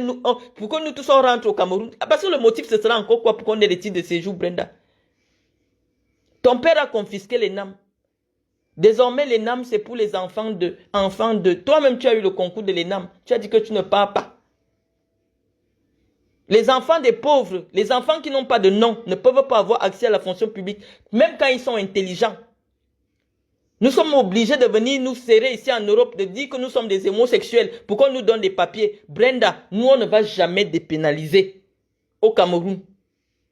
pourquoi nous tous on rentre au Cameroun? Parce que le motif ce sera encore quoi pour qu'on ait les titres de séjour, Brenda? Ton père a confisqué les NAM. Désormais, les NAM, c'est pour les enfants de... Toi-même, tu as eu le concours de l'ENAM. Tu as dit que tu ne pars pas. Les enfants des pauvres, les enfants qui n'ont pas de nom, ne peuvent pas avoir accès à la fonction publique, même quand ils sont intelligents. Nous sommes obligés de venir nous serrer ici en Europe, de dire que nous sommes des homosexuels, pour qu'on nous donne des papiers. Brenda, nous, on ne va jamais dépénaliser au Cameroun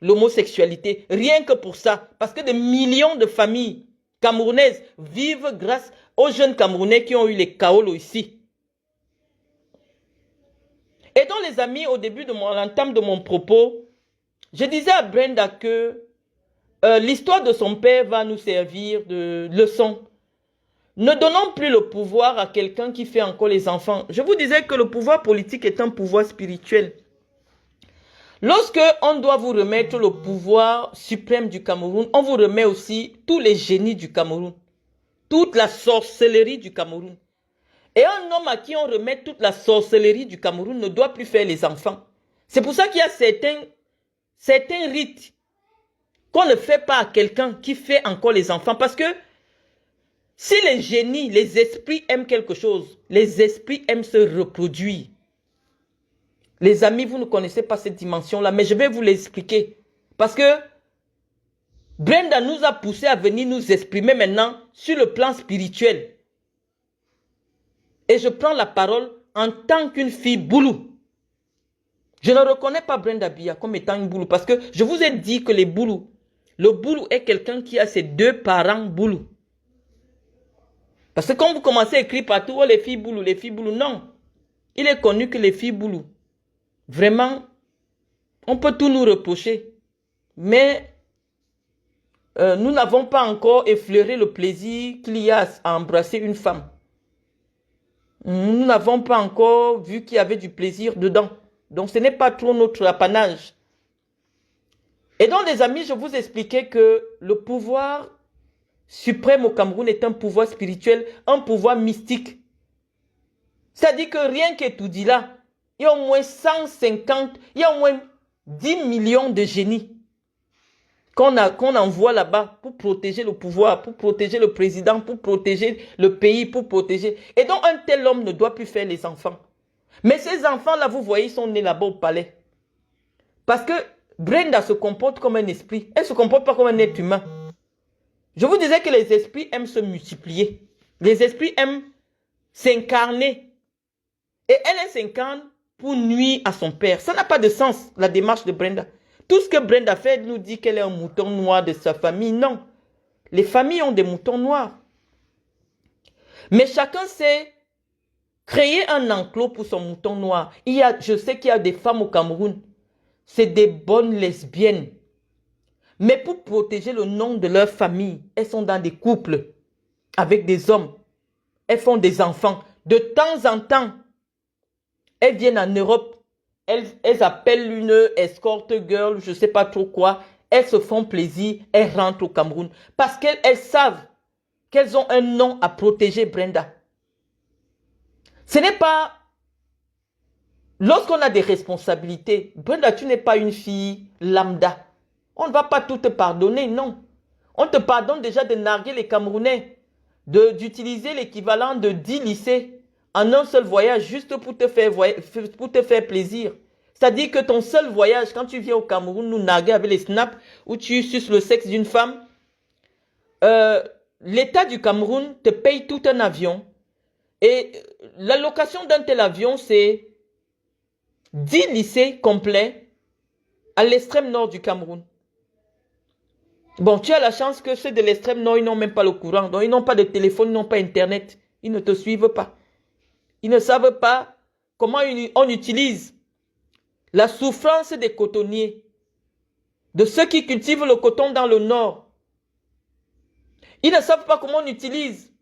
l'homosexualité, rien que pour ça. Parce que des millions de familles camerounaises vivent grâce aux jeunes Camerounais qui ont eu les kaolos ici. Et donc les amis, au début de l'entame de mon propos, je disais à Brenda que l'histoire de son père va nous servir de leçon. Ne donnons plus le pouvoir à quelqu'un qui fait encore les enfants. Je vous disais que le pouvoir politique est un pouvoir spirituel. Lorsque on doit vous remettre le pouvoir suprême du Cameroun, on vous remet aussi tous les génies du Cameroun, toute la sorcellerie du Cameroun. Et un homme à qui on remet toute la sorcellerie du Cameroun ne doit plus faire les enfants. C'est pour ça qu'il y a certains rites qu'on ne fait pas à quelqu'un qui fait encore les enfants. Parce que si les génies, les esprits aiment quelque chose, les esprits aiment se reproduire. Les amis, vous ne connaissez pas cette dimension-là, mais je vais vous l'expliquer. Parce que Brenda nous a poussé à venir nous exprimer maintenant sur le plan spirituel. Et je prends la parole en tant qu'une fille boulou. Je ne reconnais pas Brenda Biya comme étant une boulou parce que je vous ai dit que le boulou est quelqu'un qui a ses deux parents boulou. Parce que quand vous commencez à écrire partout, oh, les filles boulou, non. Il est connu que les filles boulou, vraiment, on peut tout nous reprocher. Mais nous n'avons pas encore effleuré le plaisir qu'il y a à embrasser une femme. Nous n'avons pas encore vu qu'il y avait du plaisir dedans. Donc ce n'est pas trop notre apanage. Et donc les amis, je vous expliquais que le pouvoir suprême au Cameroun est un pouvoir spirituel, un pouvoir mystique. C'est-à-dire que rien qu'étudié là, il y a au moins 150, il y a au moins 10 millions de génies qu'on envoie là-bas pour protéger le pouvoir, pour protéger le président, pour protéger le pays, pour protéger. Et donc un tel homme ne doit plus faire les enfants. Mais ces enfants-là, vous voyez, ils sont nés là-bas au palais. Parce que Brenda se comporte comme un esprit. Elle ne se comporte pas comme un être humain. Je vous disais que les esprits aiment se multiplier. Les esprits aiment s'incarner. Et elle s'incarne pour nuire à son père. Ça n'a pas de sens, la démarche de Brenda. Tout ce que Brenda fait, elle nous dit qu'elle est un mouton noir de sa famille. Non. Les familles ont des moutons noirs. Mais chacun sait créer un enclos pour son mouton noir. Je sais qu'il y a des femmes au Cameroun. C'est des bonnes lesbiennes. Mais pour protéger le nom de leur famille, elles sont dans des couples avec des hommes. Elles font des enfants. De temps en temps, elles viennent en Europe. Elles appellent une escort girl, je ne sais pas trop quoi. elles se font plaisir, elles rentrent au Cameroun. Parce qu'elles savent qu'elles ont un nom à protéger, Brenda. Ce n'est pas... Lorsqu'on a des responsabilités, Brenda, tu n'es pas une fille lambda. On ne va pas tout te pardonner, non. On te pardonne déjà de narguer les Camerounais, d'utiliser l'équivalent de 10 lycées en un seul voyage juste pour te faire plaisir. C'est-à-dire que ton seul voyage, quand tu viens au Cameroun, nous narguer avec les snaps, où tu suces le sexe d'une femme, l'État du Cameroun te paye tout un avion. Et la location d'un tel avion, c'est 10 lycées complets à l'extrême nord du Cameroun. Bon, tu as la chance que ceux de l'extrême nord, ils n'ont même pas le courant. Donc, ils n'ont pas de téléphone, ils n'ont pas Internet. Ils ne te suivent pas. Ils ne savent pas comment on utilise la souffrance des cotonniers, de ceux qui cultivent le coton dans le nord. Ils ne savent pas comment on utilise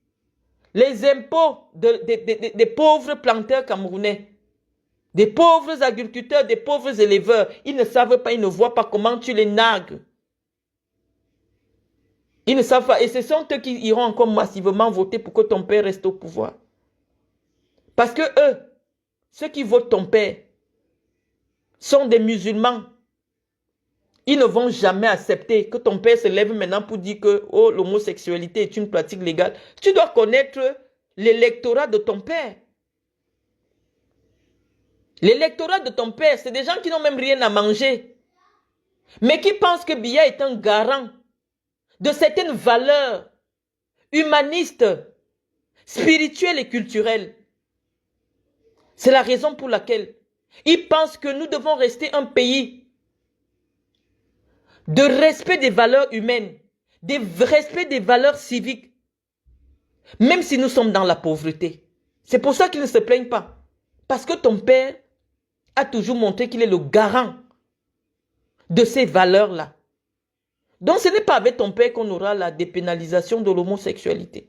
les impôts des pauvres planteurs camerounais, des pauvres agriculteurs, des pauvres éleveurs. Ils ne savent pas, ils ne voient pas comment tu les nargues. Ils ne savent pas. Et ce sont eux qui iront encore massivement voter pour que ton père reste au pouvoir. Parce que eux, ceux qui votent ton père, sont des musulmans. Ils ne vont jamais accepter que ton père se lève maintenant pour dire que oh, l'homosexualité est une pratique légale. Tu dois connaître l'électorat de ton père. L'électorat de ton père, c'est des gens qui n'ont même rien à manger, mais qui pensent que Biya est un garant de certaines valeurs humanistes, spirituelles et culturelles. C'est la raison pour laquelle ils pensent que nous devons rester un pays de respect des valeurs humaines, de respect des valeurs civiques, même si nous sommes dans la pauvreté. C'est pour ça qu'ils ne se plaignent pas. Parce que ton père a toujours montré qu'il est le garant de ces valeurs-là. Donc ce n'est pas avec ton père qu'on aura la dépénalisation de l'homosexualité.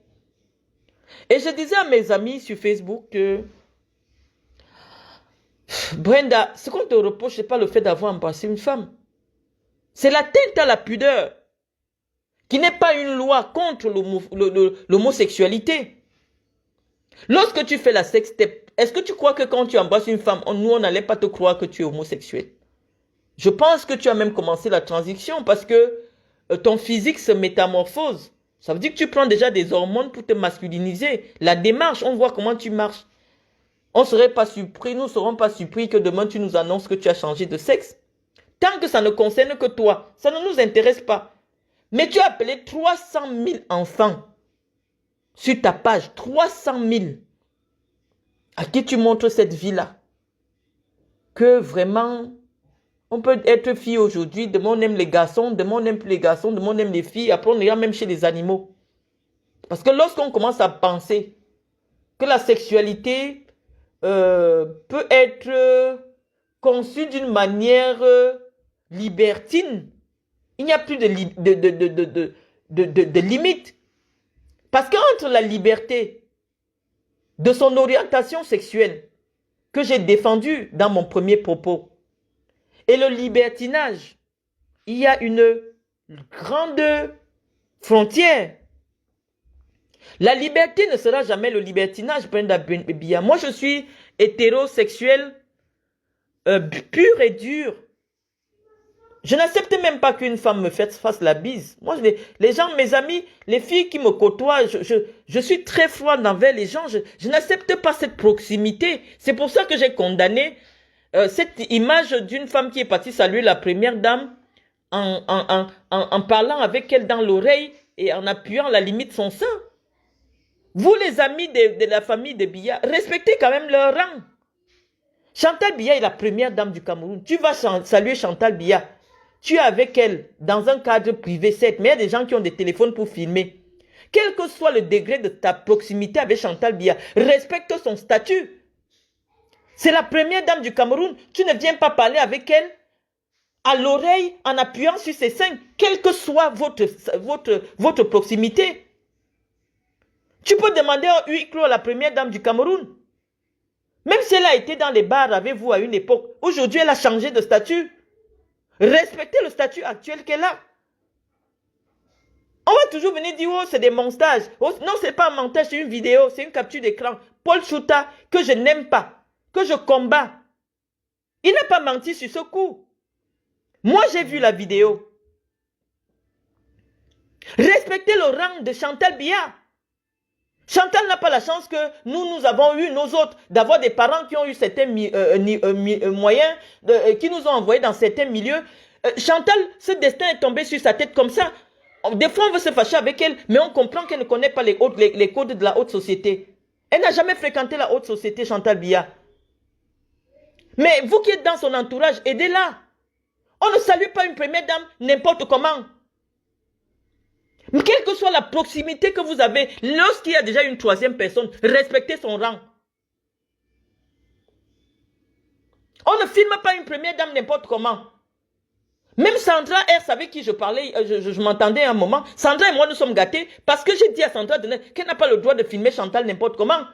Et je disais à mes amis sur Facebook que Brenda, ce qu'on te reproche, ce n'est pas le fait d'avoir embrassé une femme. C'est l'atteinte à la pudeur, qui n'est pas une loi contre l'homosexualité. Lorsque tu fais la sextape, est-ce que tu crois que quand tu embrasses une femme, nous, on n'allait pas te croire que tu es homosexuel? Je pense que tu as même commencé la transition parce que ton physique se métamorphose. Ça veut dire que tu prends déjà des hormones pour te masculiniser. La démarche, on voit comment tu marches. On ne serait pas surpris, nous ne serons pas surpris que demain tu nous annonces que tu as changé de sexe. Tant que ça ne concerne que toi, ça ne nous intéresse pas. Mais tu as appelé 300 000 enfants sur ta page, 300 000, à qui tu montres cette vie-là. Que vraiment, on peut être fille aujourd'hui, demain on aime les garçons, demain on n'aime plus les garçons, demain on aime les filles, après on ira même chez les animaux. Parce que lorsqu'on commence à penser que la sexualité peut être conçue d'une manière libertine, il n'y a plus de limite. Parce qu'entre la liberté de son orientation sexuelle, que j'ai défendue dans mon premier propos, et le libertinage, il y a une grande frontière. La liberté ne sera jamais le libertinage, Brenda Biya. Moi, je suis hétérosexuel pur et dur. Je n'accepte même pas qu'une femme me fasse la bise. Moi, les gens, mes amis, les filles qui me côtoient, je suis très froide envers les gens. Je n'accepte pas cette proximité. C'est pour ça que j'ai condamné cette image d'une femme qui est partie saluer la première dame en parlant avec elle dans l'oreille et en appuyant à la limite son sein. Vous, les amis de la famille de Biya, respectez quand même leur rang. Chantal Biya est la première dame du Cameroun. Tu vas saluer Chantal Biya. Tu es avec elle dans un cadre privé, certes, mais il y a des gens qui ont des téléphones pour filmer. Quel que soit le degré de ta proximité avec Chantal Biya, respecte son statut. C'est la première dame du Cameroun. Tu ne viens pas parler avec elle à l'oreille en appuyant sur ses seins, quelle que soit votre proximité. Tu peux demander un huis clos à la première dame du Cameroun. Même si elle a été dans les bars avec vous à une époque, aujourd'hui elle a changé de statut. Respectez le statut actuel qu'elle a. On va toujours venir dire, oh, c'est des montages. Oh, non, c'est pas un montage, c'est une vidéo, c'est une capture d'écran. Paul Chouta, que je n'aime pas, que je combats. Il n'a pas menti sur ce coup. Moi, j'ai vu la vidéo. Respectez le rang de Chantal Biya. Chantal n'a pas la chance que nous avons eu, nous autres, d'avoir des parents qui ont eu certains moyens, qui nous ont envoyés dans certains milieux. Chantal, ce destin est tombé sur sa tête comme ça. Des fois, on veut se fâcher avec elle, mais on comprend qu'elle ne connaît pas les codes de la haute société. Elle n'a jamais fréquenté la haute société, Chantal Biya. Mais vous qui êtes dans son entourage, aidez-la. On ne salue pas une première dame n'importe comment. Mais quelle que soit la proximité que vous avez, lorsqu'il y a déjà une troisième personne, respectez son rang. On ne filme pas une première dame n'importe comment. Même Sandra R, avec qui je parlais, je m'entendais un moment. Sandra et moi, nous sommes gâtés parce que j'ai dit à Sandra qu'elle n'a pas le droit de filmer Chantal n'importe comment.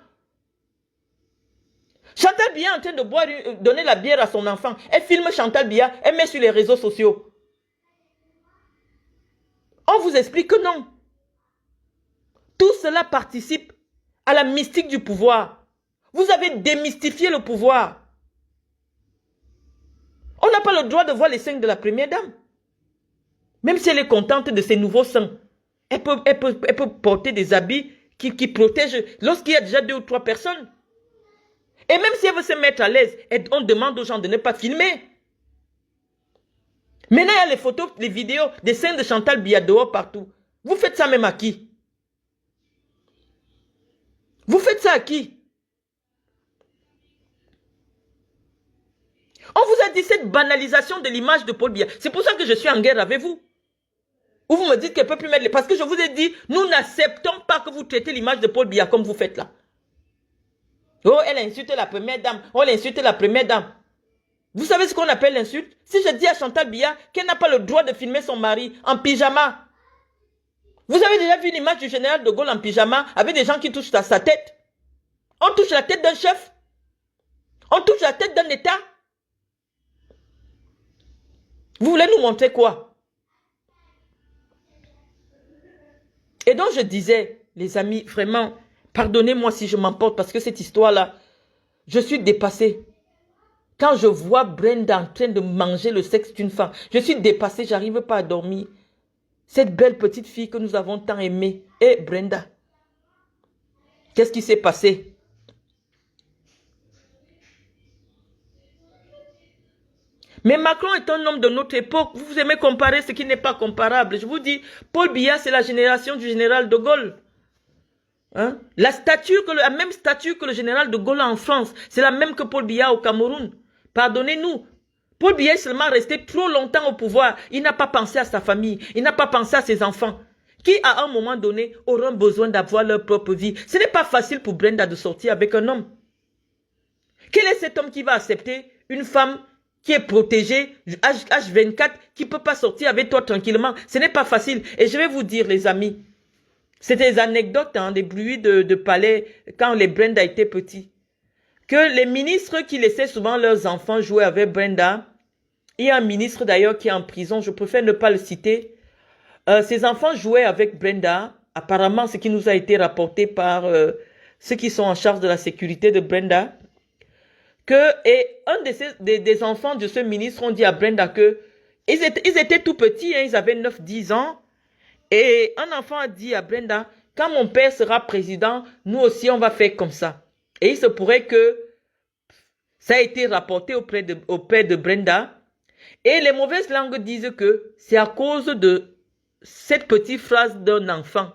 Chantal Biya est en train de boire, donner la bière à son enfant. Elle filme Chantal Biya, elle met sur les réseaux sociaux. On vous explique que non. Tout cela participe à la mystique du pouvoir. Vous avez démystifié le pouvoir. On n'a pas le droit de voir les seins de la première dame. Même si elle est contente de ses nouveaux seins, elle peut porter des habits qui protègent lorsqu'il y a déjà 2 ou 3 personnes. Et même si elle veut se mettre à l'aise, on demande aux gens de ne pas filmer. Maintenant, il y a les photos, les vidéos des seins de Chantal Biya dehors partout. Vous faites ça même à qui? Vous faites ça à qui? On vous a dit cette banalisation de l'image de Paul Biya. C'est pour ça que je suis en guerre avec vous. Ou vous me dites qu'elle ne peut plus mettre... Parce que je vous ai dit, nous n'acceptons pas que vous traitez l'image de Paul Biya comme vous faites là. Oh, elle a insulté la première dame. Oh, elle a insulté la première dame. Vous savez ce qu'on appelle l'insulte? Si je dis à Chantal Biya qu'elle n'a pas le droit de filmer son mari en pyjama. Vous avez déjà vu l'image du général de Gaulle en pyjama avec des gens qui touchent à sa tête? On touche la tête d'un chef? On touche la tête d'un État? Vous voulez nous montrer quoi? Et donc je disais, les amis, vraiment, pardonnez-moi si je m'emporte parce que cette histoire-là, je suis dépassée. Quand je vois Brenda en train de manger le sexe d'une femme, je suis dépassée, j'arrive pas à dormir. Cette belle petite fille que nous avons tant aimée. Et Brenda, qu'est-ce qui s'est passé? Mais Macron est un homme de notre époque. Vous aimez comparer ce qui n'est pas comparable. Je vous dis, Paul Biya, c'est la génération du général de Gaulle. Hein? La même statue que le général de Gaulle en France, c'est la même que Paul Biya au Cameroun. Pardonnez-nous. Paul Biya est seulement resté trop longtemps au pouvoir. Il n'a pas pensé à sa famille. Il n'a pas pensé à ses enfants. Qui, à un moment donné, auront besoin d'avoir leur propre vie. Ce n'est pas facile pour Brenda de sortir avec un homme. Quel est cet homme qui va accepter une femme qui est protégée, H24, qui ne peut pas sortir avec toi tranquillement? Ce n'est pas facile. Et je vais vous dire, les amis, c'est des anecdotes, hein, des bruits de palais quand les Brenda étaient petits. Que les ministres qui laissaient souvent leurs enfants jouer avec Brenda, il y a un ministre d'ailleurs qui est en prison, je préfère ne pas le citer. Ses enfants jouaient avec Brenda, apparemment ce qui nous a été rapporté par ceux qui sont en charge de la sécurité de Brenda. Et un des enfants de ce ministre ont dit à Brenda que ils étaient tout petits, hein, ils avaient 9-10 ans. Et un enfant a dit à Brenda, quand mon père sera président, nous aussi on va faire comme ça. Et il se pourrait que ça a été rapporté auprès de Brenda. Et les mauvaises langues disent que c'est à cause de cette petite phrase d'un enfant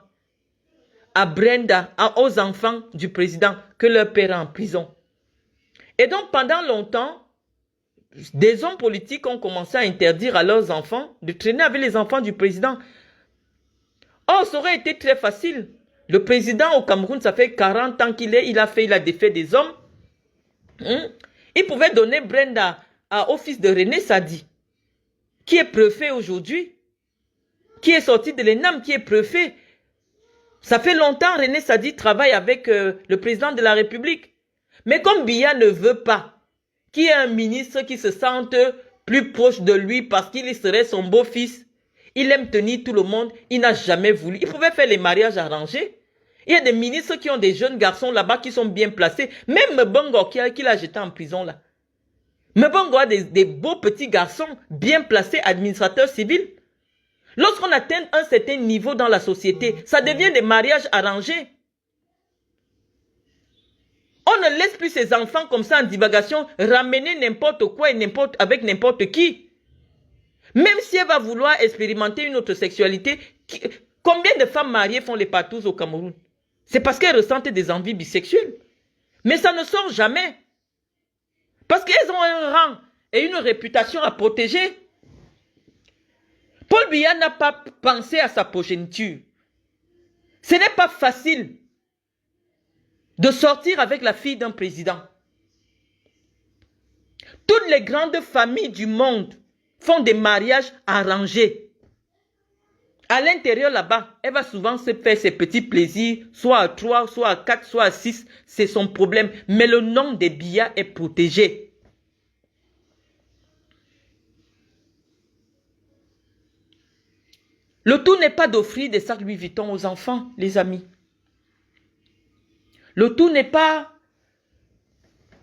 à Brenda, aux enfants du président, que leur père est en prison. Et donc pendant longtemps, des hommes politiques ont commencé à interdire à leurs enfants de traîner avec les enfants du président. Oh, ça aurait été très facile. Le président au Cameroun, ça fait 40 ans qu'il est, il a défait des hommes. Il pouvait donner Brenda au fils de René Sadi, qui est préfet aujourd'hui, qui est sorti de l'ENAM, qui est préfet. Ça fait longtemps René Sadi travaille avec le président de la République. Mais comme Biya ne veut pas qu'il y ait un ministre qui se sente plus proche de lui parce qu'il serait son beau-fils. Il aime tenir tout le monde. Il n'a jamais voulu. Il pouvait faire les mariages arrangés. Il y a des ministres qui ont des jeunes garçons là-bas qui sont bien placés. Même Mbongo qui l'a jeté en prison là. Mbongo a des beaux petits garçons bien placés, administrateurs civils. Lorsqu'on atteint un certain niveau dans la société, ça devient des mariages arrangés. On ne laisse plus ses enfants comme ça en divagation ramener n'importe quoi et avec n'importe qui. Même si elle va vouloir expérimenter une autre sexualité, combien de femmes mariées font les patous au Cameroun? C'est parce qu'elles ressentent des envies bisexuelles. Mais ça ne sort jamais. Parce qu'elles ont un rang et une réputation à protéger. Paul Biya n'a pas pensé à sa progéniture. Ce n'est pas facile de sortir avec la fille d'un président. Toutes les grandes familles du monde font des mariages arrangés. À l'intérieur là-bas, elle va souvent se faire ses petits plaisirs, soit à 3, soit à 4, soit à 6, c'est son problème. Mais le nom des Biya est protégé. Le tout n'est pas d'offrir des sacs Louis Vuitton aux enfants, les amis. Le tout n'est pas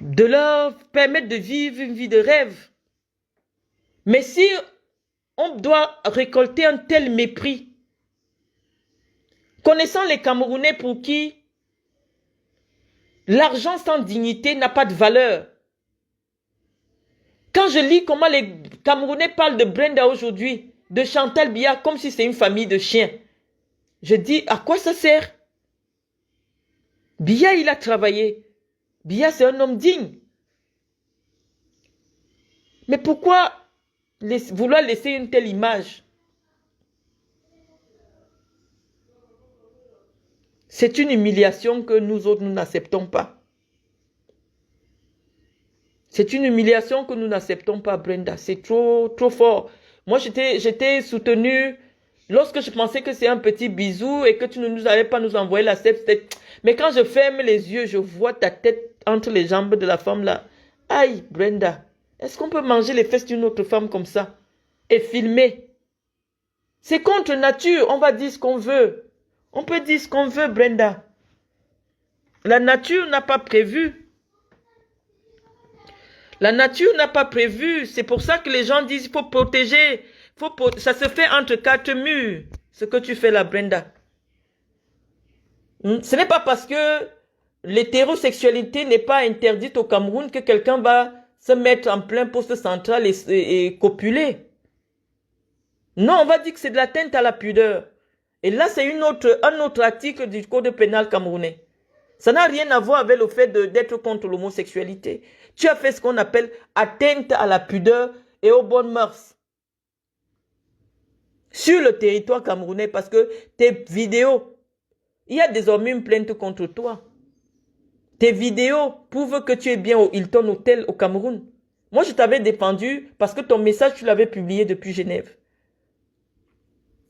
de leur permettre de vivre une vie de rêve. Mais si on doit récolter un tel mépris, connaissant les Camerounais pour qui l'argent sans dignité n'a pas de valeur. Quand je lis comment les Camerounais parlent de Brenda aujourd'hui, de Chantal Biya, comme si c'est une famille de chiens, je dis, à quoi ça sert? Biya, il a travaillé. Biya, c'est un homme digne. Mais pourquoi vouloir laisser une telle image? C'est une humiliation que nous autres, nous n'acceptons pas. C'est une humiliation que nous n'acceptons pas, Brenda. C'est trop fort. Moi, j'étais soutenue lorsque je pensais que c'est un petit bisou et que tu ne nous allais pas nous envoyer la sève. Mais quand je ferme les yeux, je vois ta tête entre les jambes de la femme là. Aïe, Brenda, est-ce qu'on peut manger les fesses d'une autre femme comme ça et filmer? C'est contre nature, on va dire ce qu'on veut. On peut dire ce qu'on veut, Brenda. La nature n'a pas prévu. La nature n'a pas prévu. C'est pour ça que les gens disent qu'il faut protéger. Ça se fait entre 4 murs. Ce que tu fais là, Brenda. Ce n'est pas parce que l'hétérosexualité n'est pas interdite au Cameroun que quelqu'un va se mettre en plein poste central et copuler. Non, on va dire que c'est de l'atteinte à la pudeur. Et là, c'est un autre article du Code pénal camerounais. Ça n'a rien à voir avec le fait d'être contre l'homosexualité. Tu as fait ce qu'on appelle atteinte à la pudeur et aux bonnes mœurs. Sur le territoire camerounais, parce que tes vidéos, il y a désormais une plainte contre toi. Tes vidéos prouvent que tu es bien au Hilton Hotel au Cameroun. Moi, je t'avais défendu parce que ton message, tu l'avais publié depuis Genève.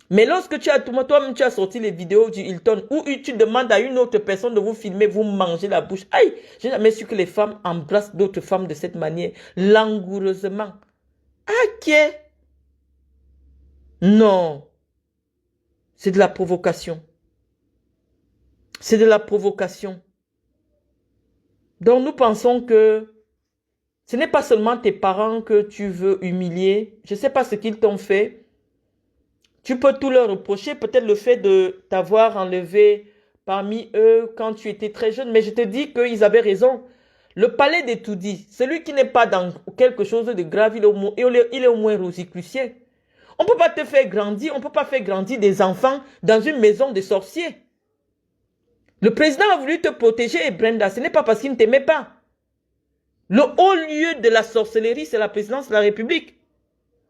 Mais lorsque toi-même tu as sorti les vidéos du Hilton où tu demandes à une autre personne de vous filmer, vous mangez la bouche. Aïe, j'ai jamais su que les femmes embrassent d'autres femmes de cette manière, langoureusement. Ok. Non. C'est de la provocation. C'est de la provocation. Donc nous pensons que ce n'est pas seulement tes parents que tu veux humilier. Je ne sais pas ce qu'ils t'ont fait. Tu peux tout leur reprocher, peut-être le fait de t'avoir enlevé parmi eux quand tu étais très jeune. Mais je te dis qu'ils avaient raison. Le palais des tout-dits, celui qui n'est pas dans quelque chose de grave, il est au moins rosicrucier. On ne peut pas te faire grandir, on ne peut pas faire grandir des enfants dans une maison de sorciers. Le président a voulu te protéger, Brenda, ce n'est pas parce qu'il ne t'aimait pas. Le haut lieu de la sorcellerie, c'est la présidence de la République.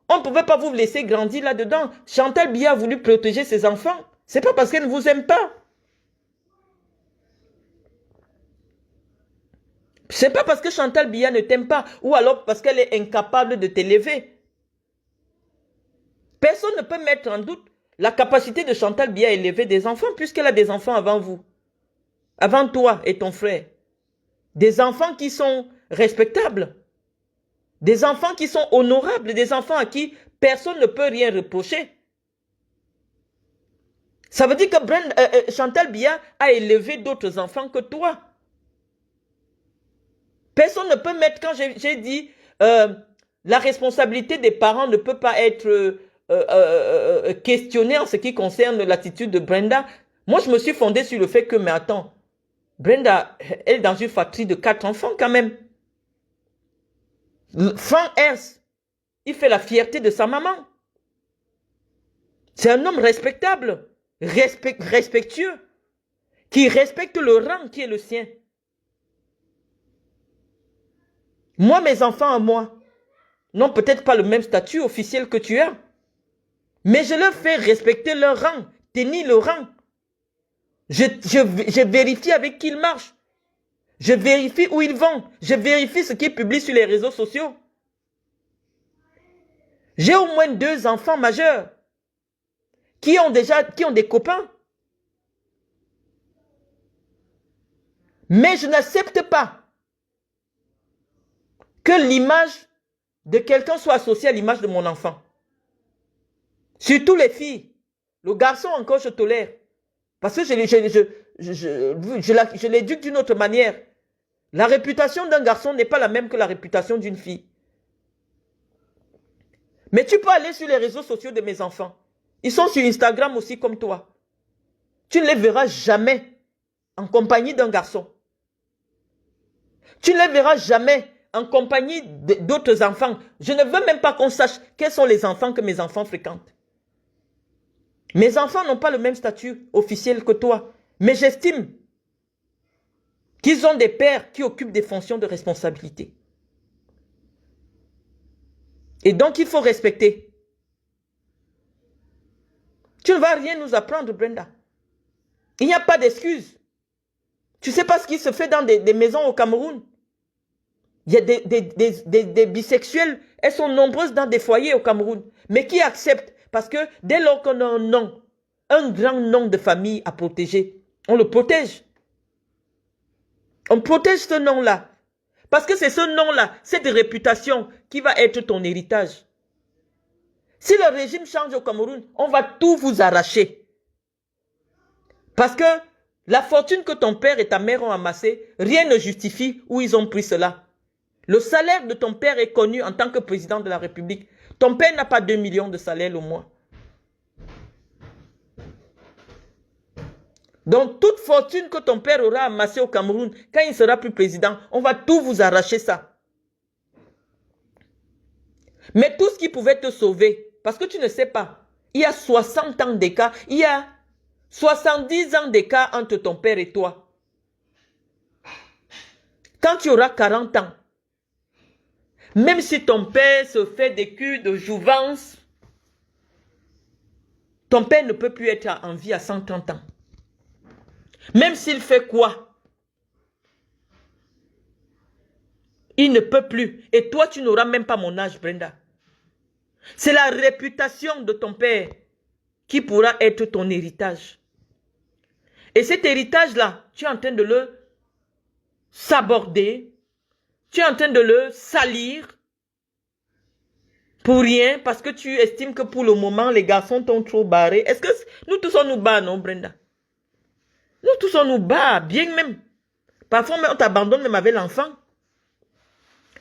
On ne pouvait pas vous laisser grandir là-dedans. Chantal Biya a voulu protéger ses enfants. Ce n'est pas parce qu'elle ne vous aime pas. Ce n'est pas parce que Chantal Biya ne t'aime pas ou alors parce qu'elle est incapable de t'élever. Personne ne peut mettre en doute la capacité de Chantal Biya à élever des enfants puisqu'elle a des enfants avant vous. Avant toi et ton frère. Des enfants qui sont respectables. Des enfants qui sont honorables, des enfants à qui personne ne peut rien reprocher. Ça veut dire que Chantal Biya a élevé d'autres enfants que toi. Personne ne peut mettre, quand j'ai dit, la responsabilité des parents ne peut pas être questionnée en ce qui concerne l'attitude de Brenda. Moi, je me suis fondé sur le fait que, mais attends, Brenda, elle est dans une fratrie de 4 enfants quand même. Frank Ernst, il fait la fierté de sa maman. C'est un homme respectable, respectueux, qui respecte le rang qui est le sien. Moi, mes enfants à moi n'ont peut-être pas le même statut officiel que tu as, mais je leur fais respecter leur rang, tenir le rang. Je vérifie avec qui ils marchent. Je vérifie où ils vont. Je vérifie ce qu'ils publient sur les réseaux sociaux. J'ai au moins 2 enfants majeurs qui ont des copains. Mais je n'accepte pas que l'image de quelqu'un soit associée à l'image de mon enfant. Surtout les filles. Le garçon encore je tolère. Parce que je l'éduque d'une autre manière. La réputation d'un garçon n'est pas la même que la réputation d'une fille. Mais tu peux aller sur les réseaux sociaux de mes enfants. Ils sont sur Instagram aussi comme toi. Tu ne les verras jamais en compagnie d'un garçon. Tu ne les verras jamais en compagnie d'autres enfants. Je ne veux même pas qu'on sache quels sont les enfants que mes enfants fréquentent. Mes enfants n'ont pas le même statut officiel que toi. Mais j'estime qu'ils ont des pères qui occupent des fonctions de responsabilité. Et donc, il faut respecter. Tu ne vas rien nous apprendre, Brenda. Il n'y a pas d'excuse. Tu ne sais pas ce qui se fait dans des maisons au Cameroun. Il y a des bisexuels. Elles sont nombreuses dans des foyers au Cameroun. Mais qui acceptent? Parce que dès lors qu'on a un nom, un grand nom de famille à protéger, on le protège. On protège ce nom-là. Parce que c'est ce nom-là, cette réputation qui va être ton héritage. Si le régime change au Cameroun, on va tout vous arracher. Parce que la fortune que ton père et ta mère ont amassée, rien ne justifie où ils ont pris cela. Le salaire de ton père est connu en tant que président de la République. Ton père n'a pas 2 millions de salaire le mois. Donc, toute fortune que ton père aura amassée au Cameroun, quand il ne sera plus président, on va tout vous arracher ça. Mais tout ce qui pouvait te sauver, parce que tu ne sais pas, il y a 60 ans d'écart, il y a 70 ans d'écart entre ton père et toi. Quand tu auras 40 ans, même si ton père se fait des cures de jouvence, ton père ne peut plus être en vie à 130 ans. Même s'il fait quoi, il ne peut plus. Et toi, tu n'auras même pas mon âge, Brenda. C'est la réputation de ton père qui pourra être ton héritage. Et cet héritage-là, tu es en train de le saborder. Tu es en train de le salir. Pour rien, parce que tu estimes que pour le moment, les garçons t'ont trop barré. Est-ce que nous tous on nous bat, non, Brenda? Nous tous on nous bat, bien même. Parfois, on t'abandonne même avec l'enfant.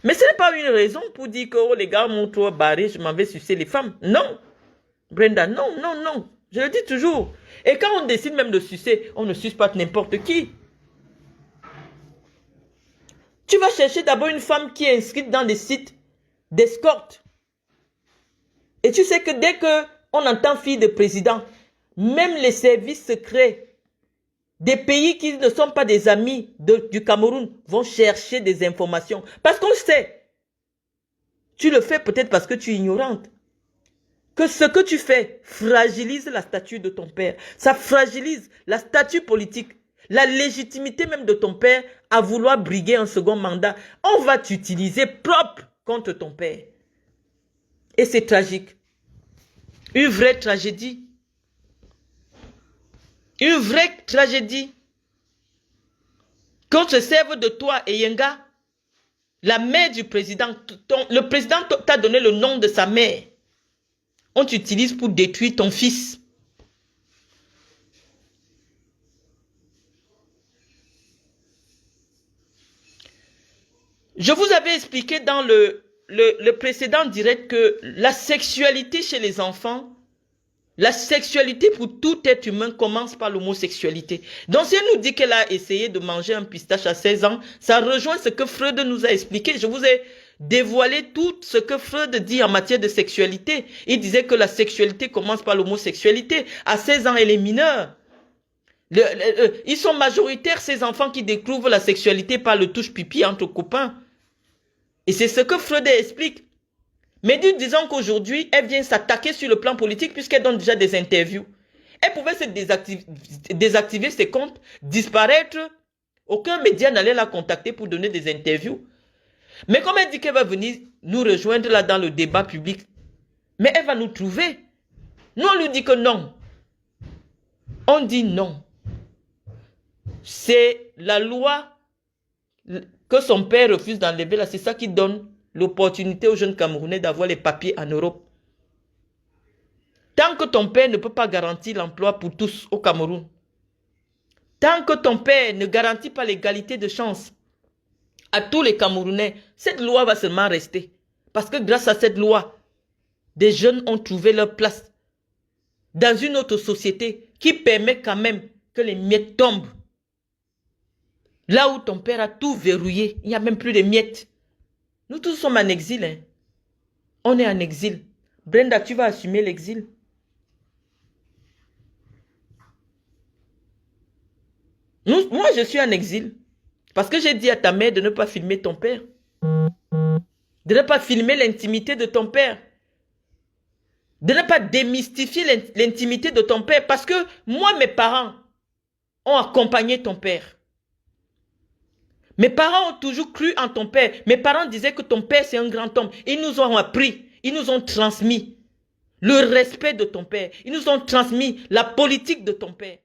Mais ce n'est pas une raison pour dire que oh, les gars m'ont trop barré, je m'en vais sucer les femmes. Non. Brenda, non, non, non. Je le dis toujours. Et quand on décide même de sucer, on ne suce pas n'importe qui. Tu vas chercher d'abord une femme qui est inscrite dans des sites d'escorte. Et tu sais que dès qu'on entend fille de président, même les services secrets des pays qui ne sont pas des amis du Cameroun vont chercher des informations. Parce qu'on sait, tu le fais peut-être parce que tu es ignorante, que ce que tu fais fragilise la statue de ton père. Ça fragilise la statue politique, la légitimité même de ton père à vouloir briguer un second mandat. On va t'utiliser propre contre ton père. Et c'est tragique. Une vraie tragédie. Une vraie tragédie. Qu'on se serve de toi et Yenga, La mère du président, le président t'a donné le nom de sa mère. On t'utilise pour détruire ton fils. Je vous avais expliqué dans le précédent direct que la sexualité chez les enfants, la sexualité pour tout être humain commence par l'homosexualité. Donc si elle nous dit qu'elle a essayé de manger un pistache à 16 ans, ça rejoint ce que Freud nous a expliqué. Je vous ai dévoilé tout ce que Freud dit en matière de sexualité. Il disait que la sexualité commence par l'homosexualité. À 16 ans, elle est mineure. Ils sont majoritaires, ces enfants qui découvrent la sexualité par le touche-pipi entre copains. Et c'est ce que Freud explique. Mais disons qu'aujourd'hui, elle vient s'attaquer sur le plan politique puisqu'elle donne déjà des interviews. Elle pouvait se désactiver ses comptes, disparaître. Aucun média n'allait la contacter pour donner des interviews. Mais comme elle dit qu'elle va venir nous rejoindre là dans le débat public, mais elle va nous trouver. Nous, on lui dit que non. On dit non. C'est la loi que son père refuse d'enlever là. C'est ça qui donne l'opportunité aux jeunes Camerounais d'avoir les papiers en Europe. Tant que ton père ne peut pas garantir l'emploi pour tous au Cameroun, tant que ton père ne garantit pas l'égalité de chance à tous les Camerounais, cette loi va seulement rester. Parce que grâce à cette loi, des jeunes ont trouvé leur place dans une autre société qui permet quand même que les miettes tombent. Là où ton père a tout verrouillé, il n'y a même plus de miettes. Nous tous sommes en exil. Hein. On est en exil. Brenda, tu vas assumer l'exil. Moi, je suis en exil. Parce que j'ai dit à ta mère de ne pas filmer ton père. De ne pas filmer l'intimité de ton père. De ne pas démystifier l'intimité de ton père. Parce que moi, mes parents ont accompagné ton père. Mes parents ont toujours cru en ton père. Mes parents disaient que ton père, c'est un grand homme. Ils nous ont appris, ils nous ont transmis le respect de ton père. Ils nous ont transmis la politique de ton père.